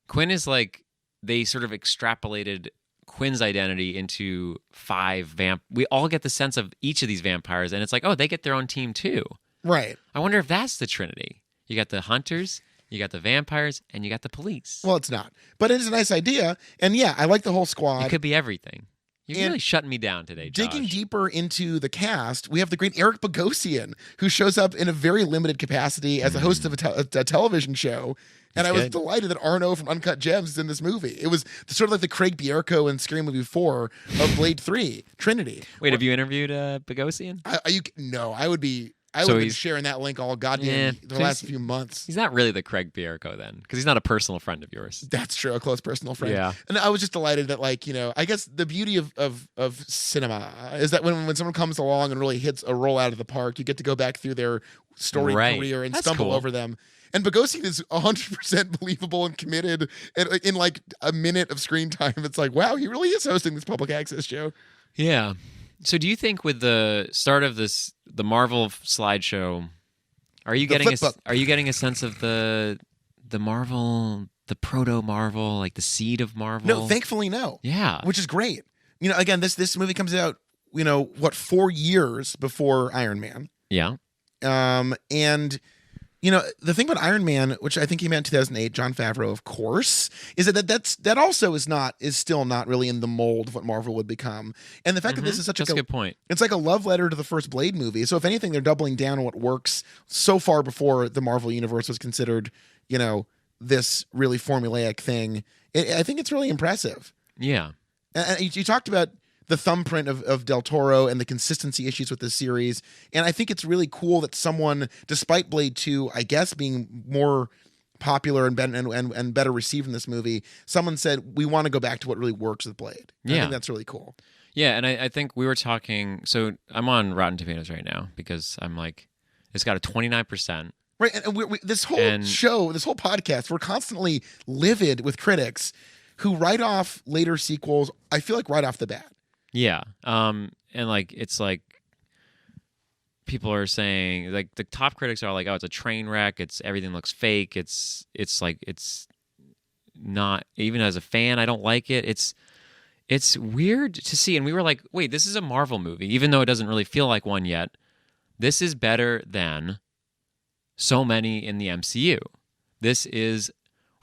Quinn is like they sort of extrapolated Quinn's identity into 5 we all get the sense of each of these vampires, and it's like, oh, they get their own team too. Right. I wonder if that's the Trinity. You got the hunters, you got the vampires, and you got the police. Well, it's not. But it is a nice idea. And yeah, I like the whole squad. It could be everything. You're really shutting me down today, Josh. Digging deeper into the cast, we have the great Eric Bogosian, who shows up in a very limited capacity as a host of a television show. And I was delighted that Arno from Uncut Gems is in this movie. It was sort of like the Craig Bierko in Scary Movie 4 of Blade 3, Trinity. Wait, have you interviewed Bogosian? No, I would be... I would have been sharing that link all goddamn the last few months. He's not really the Craig Bierko then, because he's not a personal friend of yours. That's true, a close personal friend. Yeah. And I was just delighted that, I guess the beauty of cinema is that when someone comes along and really hits a roll out of the park, you get to go back through their story career and stumble over them. And Bogosian is 100% believable and committed in like a minute of screen time. It's like, wow, he really is hosting this public access show. Yeah. So do you think with the start of the Marvel slideshow, are you getting a sense of the Marvel, the proto Marvel, like the seed of Marvel? No, thankfully no. Yeah. Which is great. Again, this movie comes out, 4 years before Iron Man. Yeah. And the thing about Iron Man, which I think came out in 2008, Jon Favreau, of course, is that also is still not really in the mold of what Marvel would become. And the fact that this is that's a good point. It's like a love letter to the first Blade movie. So if anything, they're doubling down on what works so far before the Marvel universe was considered, this really formulaic thing. I think it's really impressive. Yeah. And you talked about the thumbprint of Del Toro and the consistency issues with this series. And I think it's really cool that someone, despite Blade 2, I guess, being more popular and better received in this movie, someone said, we want to go back to what really works with Blade. Yeah. I think that's really cool. Yeah, and I think we were talking, so I'm on Rotten Tomatoes right now because I'm like, it's got a 29%. Right, and this whole show, this whole podcast, we're constantly livid with critics who write off later sequels, I feel like right off the bat. Yeah. And it's like people are saying, like, the top critics are like, oh, it's a train wreck. Everything looks fake. It's not, even as a fan, I don't like it. It's weird to see. And we were like, wait, this is a Marvel movie, even though it doesn't really feel like one yet. This is better than so many in the MCU.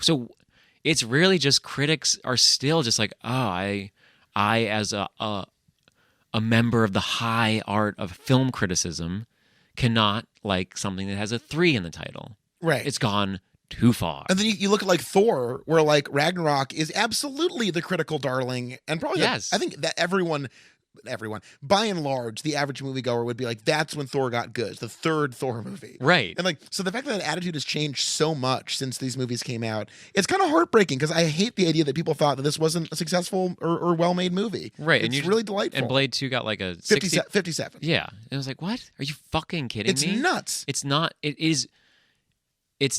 So it's really just critics are still just like, oh, I as a member of the high art of film criticism cannot like something that has a 3 in the title. Right. It's gone too far. And then you look at like Thor, where like Ragnarok is absolutely the critical darling, and probably I think that everyone, by and large, the average moviegoer would be like, that's when Thor got good. It's the third Thor movie. Right. And like, so the fact that attitude has changed so much since these movies came out, it's kind of heartbreaking because I hate the idea that people thought that this wasn't a successful or well-made movie. Right. It's really delightful. And Blade 2 got like a 57. Yeah. And I was like, what? Are you fucking kidding me? It's nuts. It's not. It's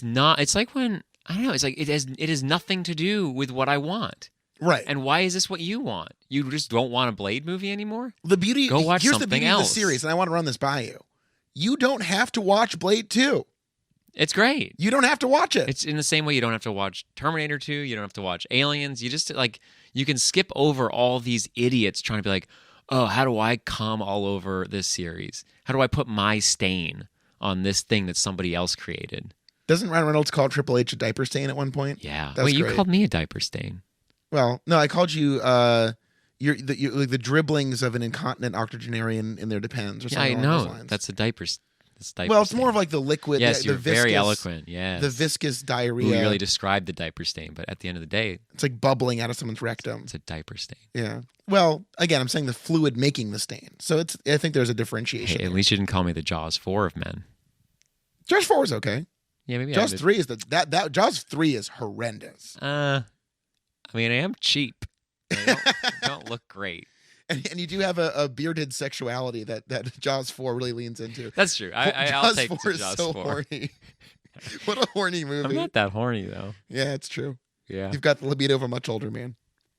not. It's like when, I don't know, it's like it has nothing to do with what I want. Right. And why is this what you want? You just don't want a Blade movie anymore? Go watch here's something else. Here's the beauty of the series, and I want to run this by you. You don't have to watch Blade 2. It's great. You don't have to watch it. It's in the same way you don't have to watch Terminator 2, you don't have to watch Aliens. You just, like, you can skip over all these idiots trying to be like, oh, how do I come all over this series? How do I put my stain on this thing that somebody else created? Doesn't Ryan Reynolds call Triple H a diaper stain at one point? Yeah. That's Wait, you great. called me a diaper stain. Well, no, I called you you're like the dribblings of an incontinent octogenarian in their Depends or Yeah, something I along those know. lines. That's a diaper. That's diaper Well, it's stain. more of like the liquid. Yes, the you're viscous, very eloquent. Yes. The viscous diarrhea. We really described the diaper stain, but at the end of the day, It's like bubbling out of someone's rectum. it's a diaper stain. Yeah. Well, again, I'm saying the fluid making the stain. So I think there's a differentiation. Hey, at least you didn't call me the Jaws 4 of men. Jaws 4 is okay. Yeah, maybe Jaws I did. 3 is that Jaws 3 is horrendous. I mean, I am cheap. I don't look great. And you do have a bearded sexuality that Jaws 4 really leans into. That's true. I'll Jaws take 4 to is Jaws so 4. horny. What a horny movie. I'm not that horny, though. Yeah, it's true. Yeah. You've got the libido of a much older man.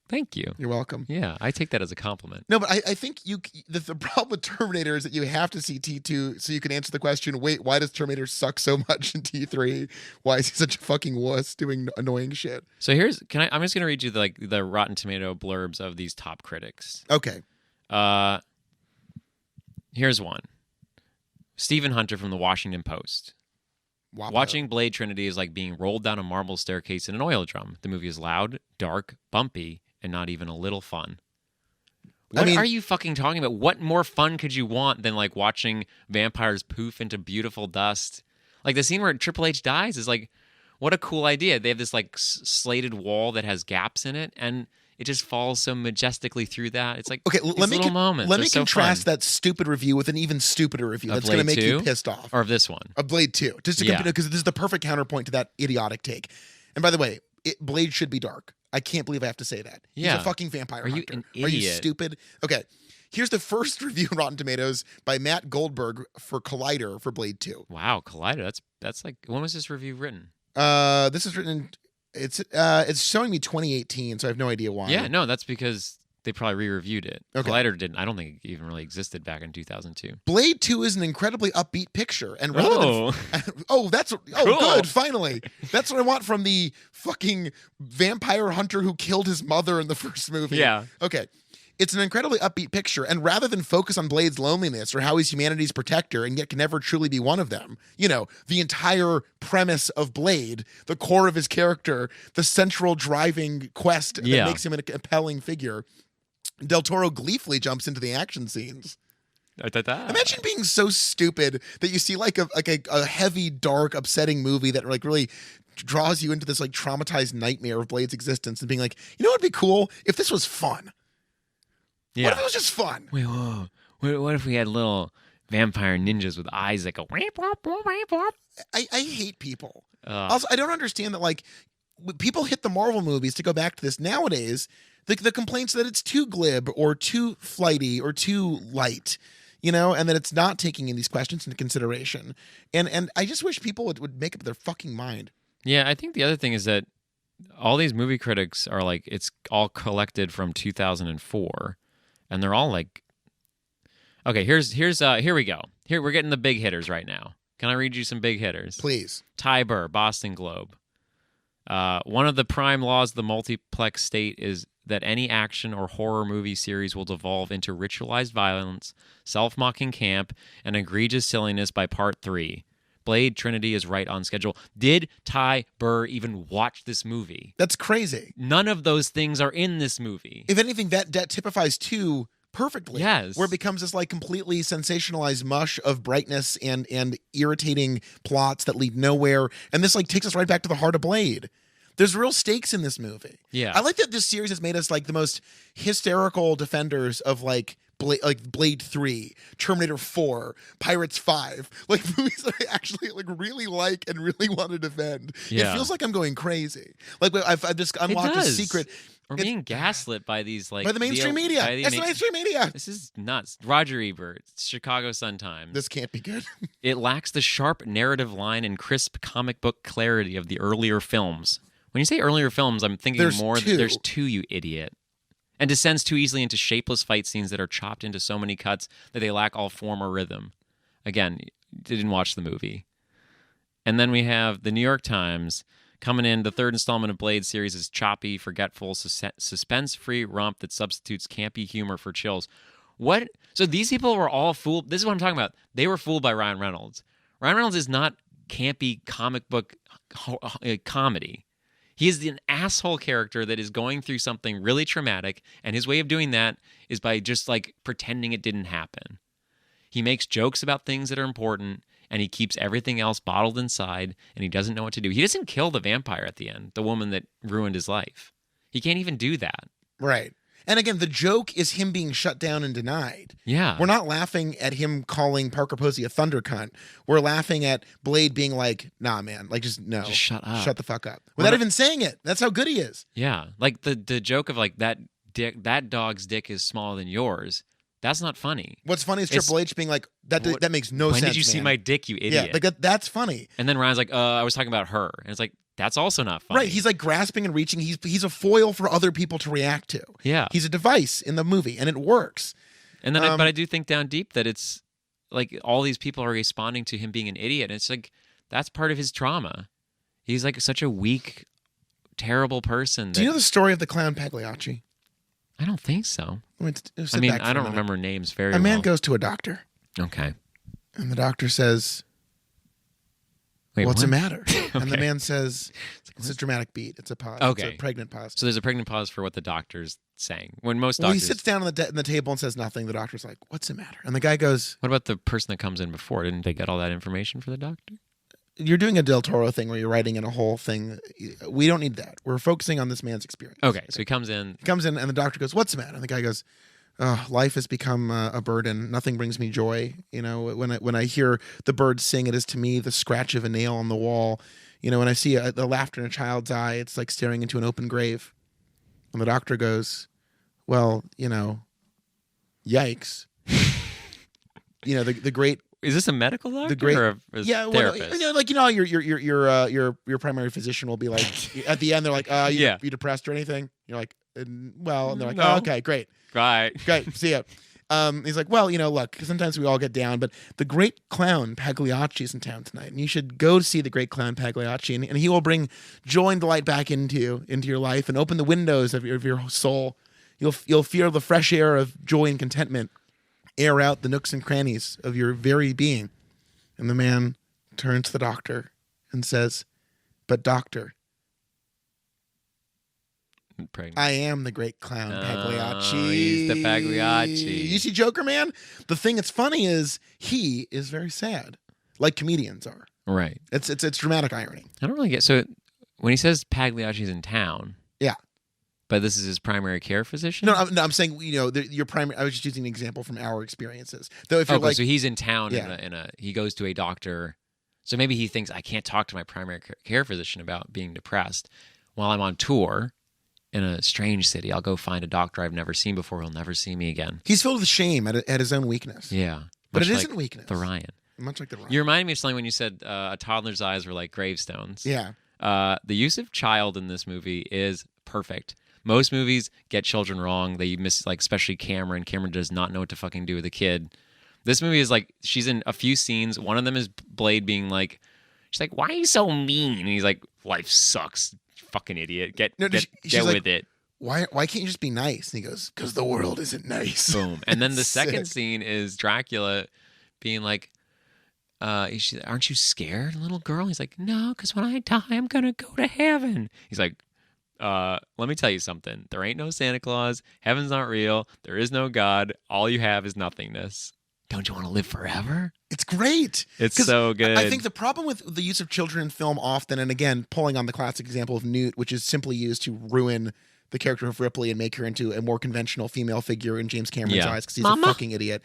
Thank you. You're welcome. Yeah, I take that as a compliment. No, but I think the problem with Terminator is that you have to see T2 so you can answer the question, wait, why does Terminator suck so much in T3? Why is he such a fucking wuss doing annoying shit? So I'm just gonna read you the Rotten Tomato blurbs of these top critics. Okay. Here's one. Stephen Hunter from the Washington Post. Wapo. Watching Blade Trinity is like being rolled down a marble staircase in an oil drum. The movie is loud, dark, bumpy, and not even a little fun. What are you fucking talking about? What more fun could you want than like watching vampires poof into beautiful dust? Like the scene where Triple H dies is like, what a cool idea. They have this like slated wall that has gaps in it, and it just falls so majestically through that. It's like Okay, let me moments. let me are so contrast fun. that stupid review with an even stupider review Of that's going to Blade make you 2? pissed off. Or of this one. Of Blade 2. Just to Yeah. compare, because this is the perfect counterpoint to that idiotic take. And by the way, Blade should be dark. I can't believe I have to say that. He's Yeah. a fucking vampire Are you hunter. an Are you idiot? stupid? Okay. Here's the first review on Rotten Tomatoes by Matt Goldberg for Collider for Blade 2. Wow, Collider. That's like, when was this review written? This is written in, it's showing me 2018, so I have no idea why. Yeah, no, that's because they probably re-reviewed it. Okay. Collider didn't. I don't think it even really existed back in 2002. Blade 2 is an incredibly upbeat picture, and rather than Cool. good, finally. That's what I want from the fucking vampire hunter who killed his mother in the first movie. Yeah. Okay. It's an incredibly upbeat picture, and rather than focus on Blade's loneliness or how he's humanity's protector and yet can never truly be one of them, the entire premise of Blade, the core of his character, the central driving quest that makes him a compelling figure, Del Toro gleefully jumps into the action scenes. Imagine being so stupid that you see like a heavy, dark, upsetting movie that like really draws you into this like traumatized nightmare of Blade's existence and being like, what'd be cool if this was fun? Yeah. What if it was just fun? Wait, whoa. What if we had little vampire ninjas with eyes that go wamp, wamp, wamp, wamp, wamp? I hate people. Also, I don't understand that like people hit the Marvel movies, to go back to this nowadays, the complaints that it's too glib or too flighty or too light, and that it's not taking in these questions into consideration. And I just wish people would make up their fucking mind. Yeah, I think the other thing is that all these movie critics are like, it's all collected from 2004, and they're all like, okay, here we go. Here, we're getting the big hitters right now. Can I read you some big hitters? Please. Ty Burr, Boston Globe. One of the prime laws of the multiplex state is that any action or horror movie series will devolve into ritualized violence, self-mocking camp, and egregious silliness by part 3. Blade Trinity is right on schedule. Did Ty Burr even watch this movie? That's crazy. None of those things are in this movie. If anything, that typifies 2 perfectly. Yes. Where it becomes this like completely sensationalized mush of brightness and irritating plots that lead nowhere. And this like takes us right back to the heart of Blade. There's real stakes in this movie. Yeah. I like that this series has made us like the most hysterical defenders of like Blade 3, Terminator 4, Pirates 5, like movies that I actually like really like and really want to defend. Yeah. It feels like I'm going crazy. Like I've just unlocked a secret. We're being gaslit by these like By the mainstream media. It's the mainstream media. This is nuts. Roger Ebert, Chicago Sun-Times. This can't be good. It lacks the sharp narrative line and crisp comic book clarity of the earlier films. When you say earlier films, I'm thinking There's more. 2. There's 2, you idiot. And descends too easily into shapeless fight scenes that are chopped into so many cuts that they lack all form or rhythm. Again, didn't watch the movie. And then we have the New York Times coming in. The 3rd installment of Blade series is choppy, forgetful, suspense-free romp that substitutes campy humor for chills. What? So these people were all fooled. This is what I'm talking about. They were fooled by Ryan Reynolds. Ryan Reynolds is not campy comic book comedy. He is an asshole character that is going through something really traumatic, and his way of doing that is by just like pretending it didn't happen. He makes jokes about things that are important, and he keeps everything else bottled inside, and he doesn't know what to do. He doesn't kill the vampire at the end, the woman that ruined his life. He can't even do that. Right. And again, the joke is him being shut down and denied. Yeah. We're not laughing at him calling Parker Posey a thunder cunt. We're laughing at Blade being like, nah, man, like just no. Just shut up. Shut the fuck up. Without even saying it. That's how good he is. Yeah. Like the joke of like that dog's dick is smaller than yours. That's not funny. What's funny is Triple H being like, that makes no sense. When did you see my dick, you idiot? Yeah, like that's funny. And then Ryan's like, I was talking about her. And it's like, that's also not funny. Right, he's like grasping and reaching. He's a foil for other people to react to. Yeah. He's a device in the movie, and it works. And then, but I do think down deep that it's like all these people are responding to him being an idiot. And it's like, that's part of his trauma. He's like such a weak, terrible person. Do you know the story of the clown Pagliacci? I don't think so. I don't remember names very well. A man goes to a doctor. Okay. And the doctor says, wait, what's what? the matter? Okay. And the man says, it's a dramatic beat. It's a pause. Okay. It's a pregnant pause. So there's a pregnant pause for what the doctor's saying. When most Well, doctors... he sits down on the table and says nothing. The doctor's like, what's the matter? And the guy goes... What about the person that comes in before? Didn't they get all that information for the doctor? You're doing a Del Toro thing where you're writing in a whole thing. We don't need that. We're focusing on this man's experience. Okay, so he comes in. He comes in and the doctor goes, what's the matter? And the guy goes, oh, life has become a burden. Nothing brings me joy. You know, when I hear the birds sing, it is to me the scratch of a nail on the wall. You know, when I see the laughter in a child's eye, it's like staring into an open grave. And the doctor goes, well, you know, yikes. You know, the great... Is this a medical doctor the great, or a therapist? Well, like you know, your primary physician will be like at the end. They're like, you depressed or anything? You're like, well, and they're like, No. oh, okay, great, Right. see ya. He's like, well, you know, look, sometimes we all get down, but the great clown Pagliacci is in town tonight, and you should go see the great clown Pagliacci, and he will bring joy and delight back into your life and open the windows of your soul. You'll feel the fresh air of joy and contentment air out the nooks and crannies of your very being. And the man turns to the doctor and says, but doctor, Pregnant. I am the great clown Pagliacci. He's the Pagliacci. You see Joker Man? The thing that's funny is he is very sad, like comedians are. Right. It's dramatic irony. I don't really get... So when he says Pagliacci's in town... Yeah. But this is his primary care physician? No, I'm saying, you know, your primary... I was just using an example from our experiences. Though if you're like... so he's in town Yeah. he goes to a doctor. So maybe he thinks, I can't talk to my primary care physician about being depressed. While I'm on tour in a strange city, I'll go find a doctor I've never seen before. He'll never see me again. He's filled with shame at his own weakness. Yeah. But Much it like isn't weakness. The Ryan. Much like the Ryan. You reminded me of something when you said a toddler's eyes were like gravestones. Yeah. The use of child in this movie is perfect. Most movies get children wrong. They miss, like, especially Cameron. Cameron does not know what to fucking do with a kid. This movie is like, she's in a few scenes. One of them is Blade being like, she's like, why are you so mean? And he's like, life sucks, you fucking idiot. Get like, with it. Why can't you just be nice? And he goes, because the world isn't nice. Boom. And then the second Sick. scene is Dracula being like, aren't you scared, little girl? He's like, no, because when I die, I'm going to go to heaven. He's like, let me tell you something. There ain't no Santa Claus. Heaven's not real. There is no God. All you have is nothingness. Don't you want to live forever? It's great. It's so good. I think the problem with the use of children in film often, and again, pulling on the classic example of Newt, which is simply used to ruin the character of Ripley and make her into a more conventional female figure in James Cameron's eyes because he's a fucking idiot.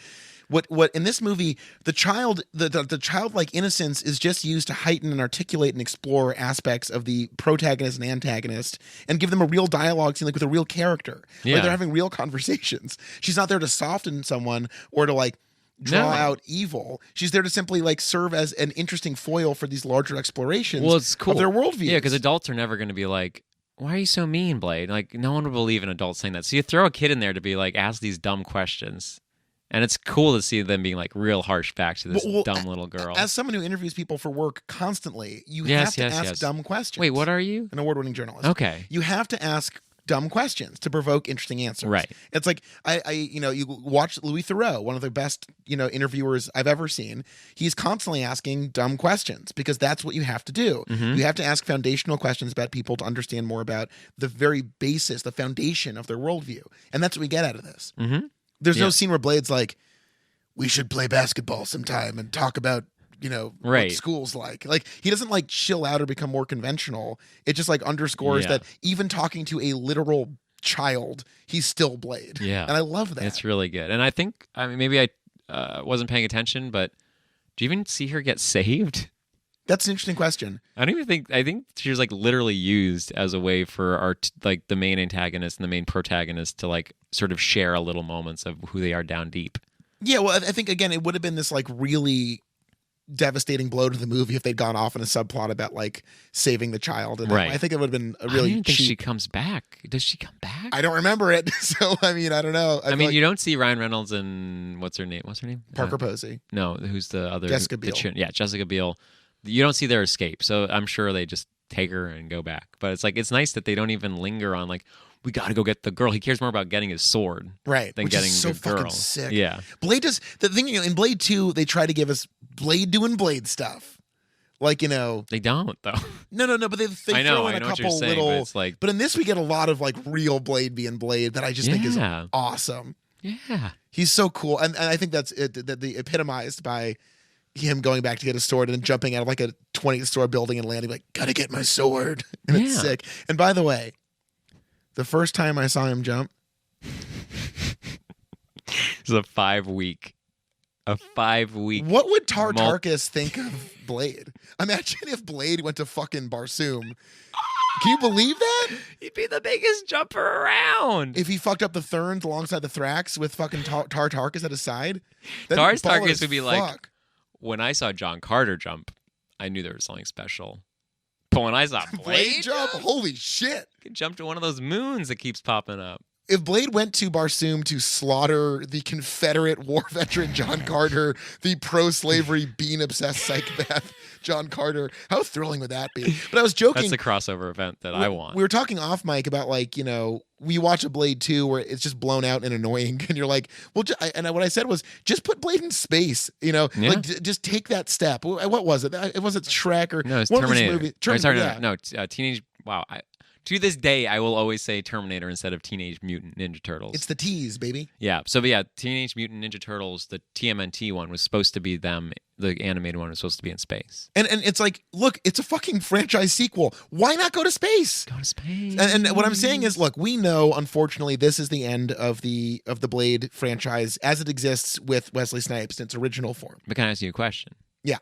What in this movie, the childlike innocence is just used to heighten and articulate and explore aspects of the protagonist and antagonist and give them a real dialogue scene, like with a real character. Yeah. Where they're having real conversations. She's not there to soften someone or to like draw out evil. She's there to simply like serve as an interesting foil for these larger explorations it's cool. of their worldview. Yeah, because adults are never going to be like, why are you so mean, Blade? Like, no one would believe an adult saying that. So you throw a kid in there to be like, ask these dumb questions. And it's cool to see them being like real harsh back to this dumb little girl. As someone who interviews people for work constantly, you have to ask dumb questions. Wait, what are you? An award-winning journalist. Okay. You have to ask dumb questions to provoke interesting answers. Right. It's like you watch Louis Theroux, one of the best interviewers I've ever seen. He's constantly asking dumb questions because that's what you have to do. Mm-hmm. You have to ask foundational questions about people to understand more about the very basis, the foundation of their worldview, and that's what we get out of this. Mm-hmm. There's no scene where Blade's like, "We should play basketball sometime and talk about." What school's like he doesn't like chill out or become more conventional. It just like underscores that even talking to a literal child, he's still Blade. Yeah. And I love that. It's really good. And I think, maybe I wasn't paying attention, but do you even see her get saved? That's an interesting question. I think she was like literally used as a way for our the main antagonist and the main protagonist to like sort of share a little moments of who they are down deep. Yeah, well, I think again it would have been this like really devastating blow to the movie if they'd gone off in a subplot about like saving the child. And I think it would have been a really I don't think cheap... she comes back. Does she come back? I don't remember it. So I don't know. I mean, you don't see Ryan Reynolds and what's her name? Parker Posey. No, who's the other? Jessica Biel. Jessica Biel. You don't see their escape, so I'm sure they just take her and go back. But it's like it's nice that they don't even linger on like we got to go get the girl. He cares more about getting his sword, right? than Which getting is so the girl. Fucking sick. Yeah, Blade does the thing. In Blade 2, they try to give us Blade doing Blade stuff. Like they don't though. No. But they throw in a couple little. But in this, we get a lot of like real Blade being Blade that I just think is awesome. Yeah, he's so cool, and I think that's the epitomized by him going back to get his sword and then jumping out of like a 20-story building and landing like, gotta get my sword. And it's sick. And by the way, the first time I saw him jump, it's a 5-week. What would Tartarchus think of Blade? Imagine if Blade went to fucking Barsoom. Can you believe that? He'd be the biggest jumper around. If he fucked up the Therns alongside the Thrax with fucking Tartarchus at his side, Tartarchus would be like, when I saw John Carter jump, I knew there was something special. But when I saw Blade jump, holy shit. He could jump to one of those moons that keeps popping up. If Blade went to Barsoom to slaughter the Confederate war veteran John Carter, the pro-slavery bean-obsessed psychopath John Carter, how thrilling would that be? But I was joking. That's the crossover event that I want. We were talking off mic about like, we watch a Blade 2 where it's just blown out and annoying, and you're like, well, what I said was just put Blade in space, like just take that step. What was it? It wasn't Shrek or no, it's one Terminator. Of these movies. No, Teenage. Wow. To this day, I will always say Terminator instead of Teenage Mutant Ninja Turtles. It's the tease, baby. Yeah. So, Teenage Mutant Ninja Turtles, the TMNT one was supposed to be them. The animated one was supposed to be in space. And it's like, look, it's a fucking franchise sequel. Why not go to space? Go to space. And what I'm saying is, look, we know, unfortunately, this is the end of the Blade franchise as it exists with Wesley Snipes in its original form. But can I ask you a question? Yeah.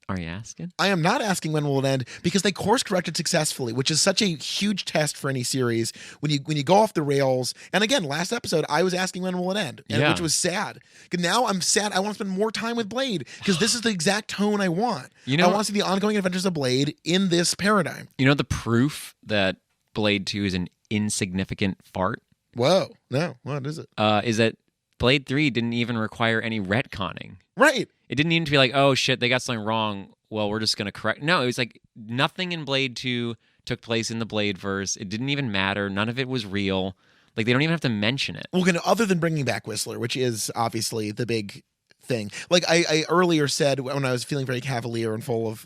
Are you asking? I am not asking when will it end because they course corrected successfully, which is such a huge test for any series. When you go off the rails, and again, last episode I was asking when will it end, which was sad. Now I'm sad. I want to spend more time with Blade because this is the exact tone I want. I want to see the ongoing adventures of Blade in this paradigm. The proof that Blade 2 is an insignificant fart? Whoa, no, what is it? Is that Blade 3 didn't even require any retconning. Right. It didn't even be like, oh shit, they got something wrong. Well, we're just going to correct. No, it was like nothing in Blade 2 took place in the Bladeverse. It didn't even matter. None of it was real. Like, they don't even have to mention it. Well, other than bringing back Whistler, which is obviously the big thing. Like I earlier said when I was feeling very cavalier and full of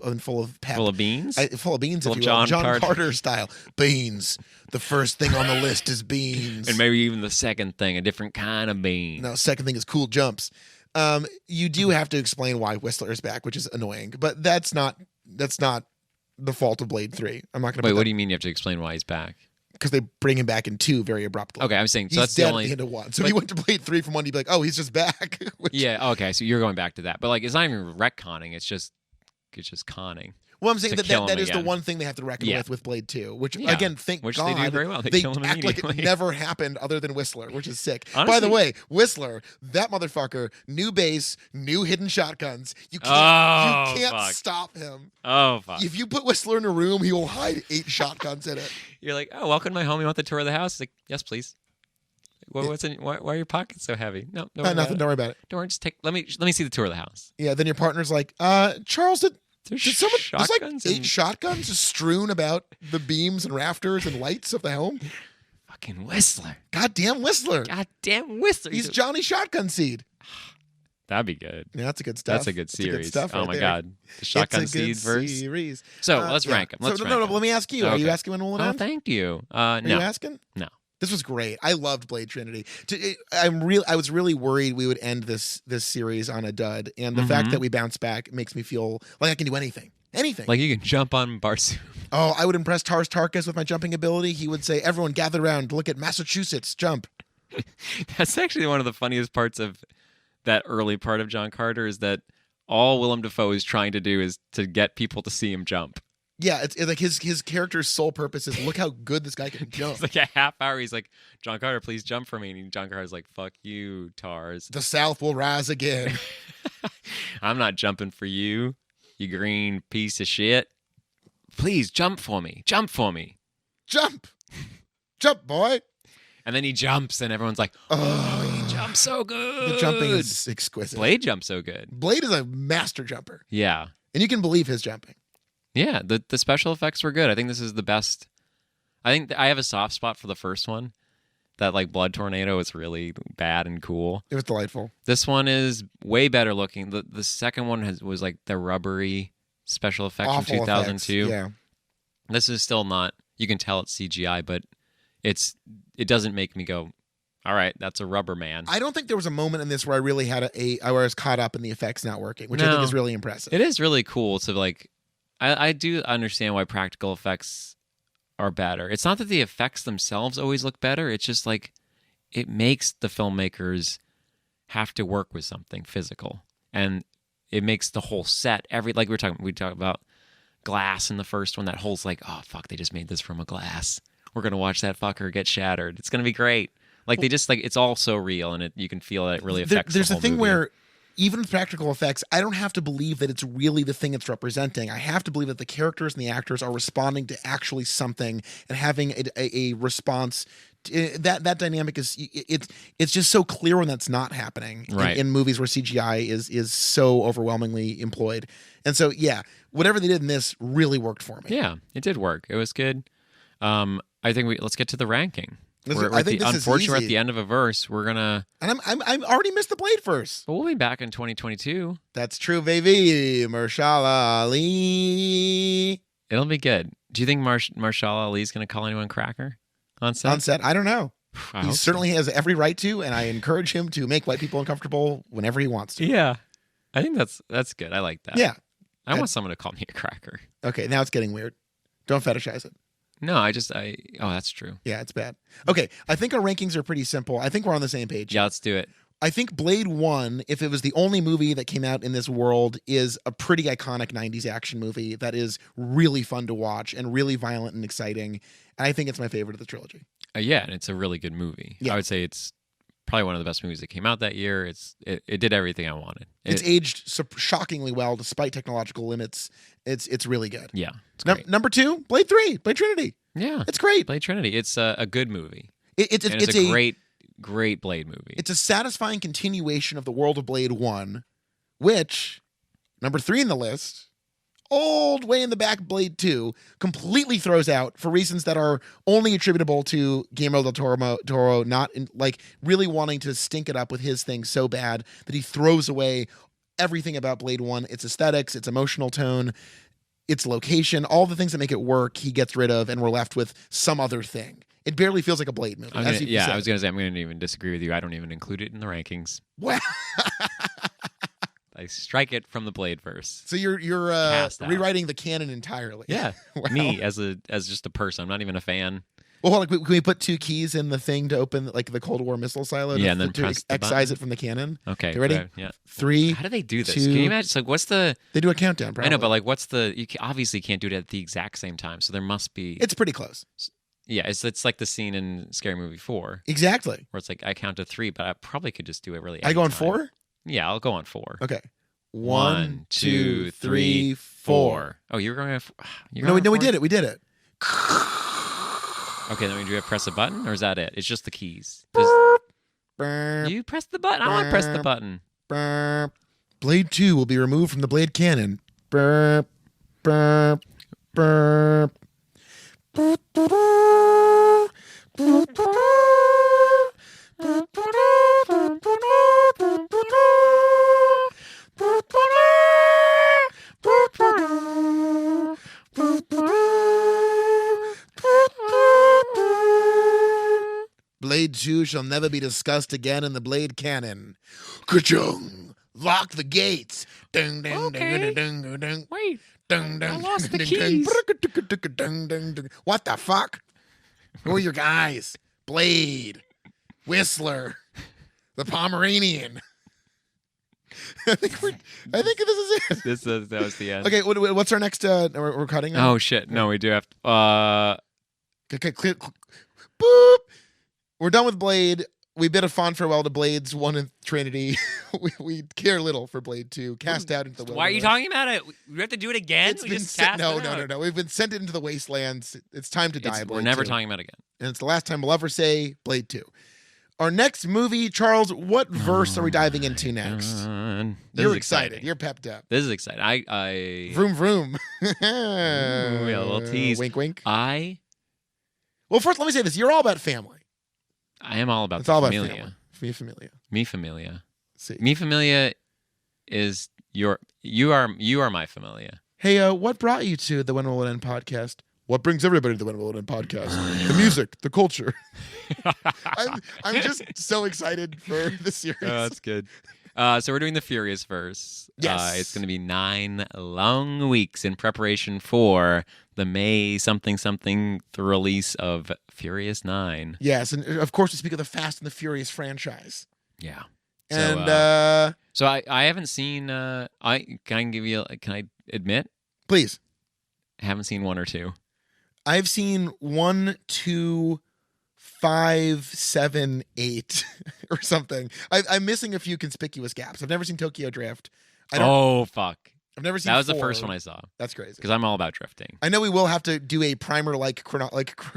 pep. Full of beans? Full of beans, full if you will. John Carter style. Beans. The first thing on the list is beans. And maybe even the second thing, a different kind of bean. No, second thing is cool jumps. You do have to explain why Whistler is back, which is annoying, but that's not the fault of Blade 3. I'm not going to. Wait, what do you mean you have to explain why he's back? Because they bring him back in 2 very abruptly. Okay, I'm saying so he's that's dead the only at the end of 1. So if you went to Blade 3 from 1, you'd be like, oh, he's just back. Yeah. Okay. So you're going back to that, but like it's not even retconning. It's just conning. Well, I'm saying that is the one thing they have to reckon with Blade 2, which again, thank which God they do very well. They kill him act like immediately. it never happened other than Whistler, which is sick. Honestly, by the way, Whistler, that motherfucker, new base, new hidden shotguns. You can't stop him. Oh fuck! If you put Whistler in a room, he will hide 8 shotguns in it. You're like, oh, welcome to my home. You want the tour of the house? It's like, yes, please. What's in? Why are your pockets so heavy? No, nothing. Don't worry about it. Don't worry. Just take. Let me see the tour of the house. Yeah. Then your partner's like, Charles, There's There's like shotguns 8 and shotguns just strewn about the beams and rafters and lights of the home. fucking Whistler. Goddamn Whistler. Goddamn Whistler. He's Johnny Shotgun Seed. That'd be good. Yeah, that's a good stuff. That's a good series. stuff Oh right my there. God. The Shotgun It's a good Seed verse. series. So let's Yeah. rank them. Let's so, rank no, 'em. let me ask you. Are you Okay. asking when will it Oh, end? thank you. Are No. you asking? No. This was great. I loved Blade Trinity. I was really worried we would end this series on a dud, and the fact that we bounce back makes me feel like I can do anything. Anything. Like you can jump on Barsoom. Oh, I would impress Tars Tarkas with my jumping ability. He would say, "Everyone gather around, look at Massachusetts, jump." That's actually one of the funniest parts of that early part of John Carter is that all Willem Dafoe is trying to do is to get people to see him jump. Yeah, it's like his character's sole purpose is look how good this guy can jump. It's like a half hour. He's like, John Carter, please jump for me. And John Carter's like, fuck you, Tars. The South will rise again. I'm not jumping for you, you green piece of shit. Please jump for me. Jump for me. Jump, jump, boy. And then he jumps, and everyone's like, oh, he jumps so good. The jumping is exquisite. Blade jumps so good. Blade is a master jumper, Yeah. and you can believe his jumping. Yeah, the special effects were good. I think this is the best. I think I have a soft spot for the first one. That like blood tornado is really bad and cool. It was delightful. This one is way better looking. The second one was like the rubbery special effects Awful from 2002. effects. Yeah. This is still not. You can tell it's CGI, but it doesn't make me go, all right, that's a rubber man. I don't think there was a moment in this where I really had where I was caught up in the effects not working, which I No. think is really impressive. It is really cool to like. I do understand why practical effects are better. It's not that the effects themselves always look better. It's just like it makes the filmmakers have to work with something physical, and it makes the whole set like we talked about glass in the first one. That whole's like, oh fuck, they just made this from a glass. We're gonna watch that fucker get shattered. It's gonna be great. Like they just like it's all so real, and you can feel that it really affects. There's the a whole thing movie. where even with practical effects, I don't have to believe that it's really the thing it's representing. I have to believe that the characters and the actors are responding to actually something and having a response. That dynamic is it's just so clear when that's not happening Right. in movies where CGI is so overwhelmingly employed. And so yeah, whatever they did in this really worked for me. Yeah, it did work. It was good. I think let's get to the ranking. I think this is Unfortunately, we're at easy. the end of a verse. We're gonna. And I'm already missed the Bladeverse. But we'll be back in 2022. That's true, baby. Marshala Ali It'll be good. Do you think Marshall Ali's gonna call anyone cracker on set? on set. I don't know. I He hope so. certainly has every right to, and I encourage him to make white people uncomfortable whenever he wants to. Yeah, I think that's good. I like that. Yeah. I want someone to call me a cracker. Okay, now it's getting weird. Don't fetishize it. No, oh, that's true. Yeah, it's bad. Okay, I think our rankings are pretty simple. I think we're on the same page. Yeah, let's do it. I think Blade 1, if it was the only movie that came out in this world, is a pretty iconic 90s action movie that is really fun to watch and really violent and exciting. And I think it's my favorite of the trilogy. Yeah, and it's a really good movie. Yeah. I would say it's probably one of the best movies that came out that year. It did everything I wanted. It's aged shockingly well despite technological limits. It's really good. Yeah, it's great. Number 2, Blade 3, Blade Trinity. Yeah, It's great. Blade Trinity. It's a good movie. It's And it's a great Blade movie. It's a satisfying continuation of the world of Blade 1, which, number 3 in the list, old way in the back Blade 2, completely throws out for reasons that are only attributable to Guillermo del Toro not like really wanting to stink it up with his thing so bad that he throws away everything about Blade 1, its aesthetics, its emotional tone, its location, all the things that make it work, he gets rid of, and we're left with some other thing. It barely feels like a Blade movie. I was going to say, I'm going to even disagree with you. I don't even include it in the rankings. Wow. I strike it from the Bladeverse. So you're Cast out. rewriting the canon entirely. Yeah, Wow. me as just a person. I'm not even a fan. Well, hold on, can we put 2 keys in the thing to open like the Cold War missile silo? Yeah, and then to press the excise button? it from the cannon. Okay, You ready? good, yeah. 3. How do they do this? 2. Can you imagine? It's like, what's the? They do a countdown. Probably. I know, but like, what's the? Obviously can't do it at the exact same time. So there must be. It's pretty close. Yeah, it's like the scene in Scary Movie 4 Exactly. where it's like I count to 3, but I probably could just do it really. I go on anytime. 4. Yeah, I'll go on 4. Okay. 1, 2, 3, 4. Oh, you were going. No, we did it. We did it. Okay, then do you press a button, or is that it? It's just the keys. Burp, You press the button. I want to press the button. burp. Blade 2 will be removed from the Blade canon. Burp. Burp, burp. Blade 2 shall never be discussed again in the Blade canon. Ka-chung! Lock the gates! Ding, ding, Okay. ding, ding, ding, ding. Wait. Ding, ding, I lost the ding, ding, keys. ding, ding, ding. What the fuck? Who are your guys? Blade, Whistler, the Pomeranian. I think this is it. That was the end. Okay, what's our next? We're cutting. Oh shit! No, we do have to. Okay, clear. Boop. We're done with Blade. We bid a fond farewell to Blades 1 and Trinity. we care little for Blade 2. Cast out into the wilderness. Why are you talking about it? We have to do it again? It's We been just sent. cast No. it out. We've been sent into the wastelands. It's time to die. we're Blade never 2. talking about it again. And it's the last time we'll ever say Blade 2. Our next movie, Charles, what verse are we diving into next? This You're is excited. exciting. You're pepped up. This is exciting. I Vroom, vroom. yeah, a little tease. Wink, wink. Well, Well, first, let me say this. You're all about family. I am all about It's the all about familia. family. Me familia. Me familia. See. Me familia is you are my familia. Hey, what brought you to the When Will It End podcast? What brings everybody to the When Will It End podcast? The music, the culture. I'm just so excited for the series. That's good. So we're doing the Furious verse. Yes. It's going to be 9 long weeks in preparation for the May something the release of Furious 9. Yes, and of course we speak of the Fast and the Furious franchise. Yeah. And So I haven't seen. Can I admit please, I haven't seen 1 or 2. I've seen 1, 2, 5, 7, 8 or something. I'm missing a few conspicuous gaps. I've never seen Tokyo Drift. Oh fuck! I've never seen. That was the 4. first one I saw That's crazy. because I'm all about drifting. I know we will have to do a primer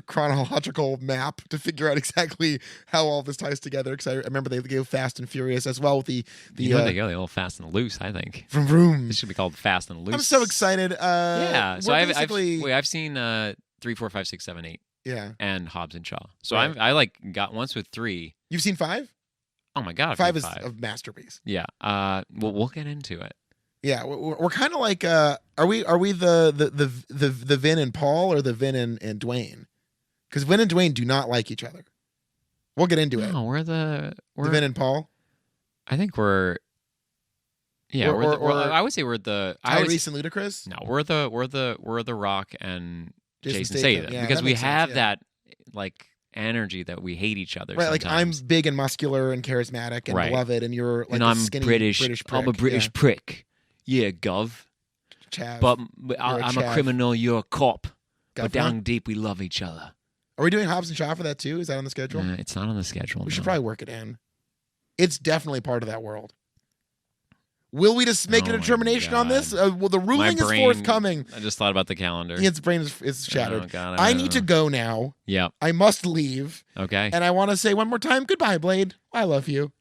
chronological map to figure out exactly how all this ties together. Because I remember they go Fast and Furious as well with the You know they go, they all fast and loose. I think vroom vroom. this should be called Fast and Loose. I'm so excited. Yeah. So we're basically I've seen 3, 4, 5, 6, 7, 8, yeah. and Hobbs and Shaw. So Right. I like got once with 3. You've seen 5? Oh my god, 5 is 5. a masterpiece. Yeah. We'll get into it. Yeah, we're kind of like are we the Vin and Paul or the Vin and Dwayne? Because Vin and Dwayne do not like each other. We'll get into it. No, we're the Vin and Paul. I think we're. Yeah, Or I would say we're the. Tyrese and Ludacris. No, we're the Rock and Jason Statham. Statham Yeah, because that we makes sense, have yeah. that like energy that we hate each other. Right, like I'm sometimes. big and muscular and charismatic and Right. beloved, and you're like and a I'm skinny British. prick. I'm a British prick. Yeah, gov. Chav. But a I'm a chav. criminal. You're a cop. But Governor? down deep, we love each other. Are we doing Hobbs and Shaw for that too? Is that on the schedule? It's not on the schedule. We should no. probably work it in. It's definitely part of that world. Will we just make a Oh my determination on this? God. Well, the My ruling is brain- forthcoming. I just thought about the calendar. Ian's brain is shattered. Oh, God, I know. need to go now. Yep. I must leave. Okay. And I want to say one more time, goodbye, Blade. I love you.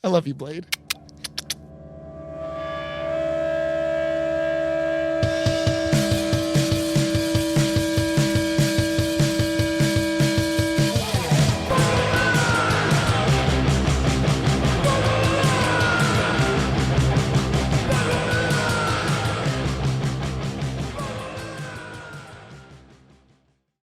I love you, Blade.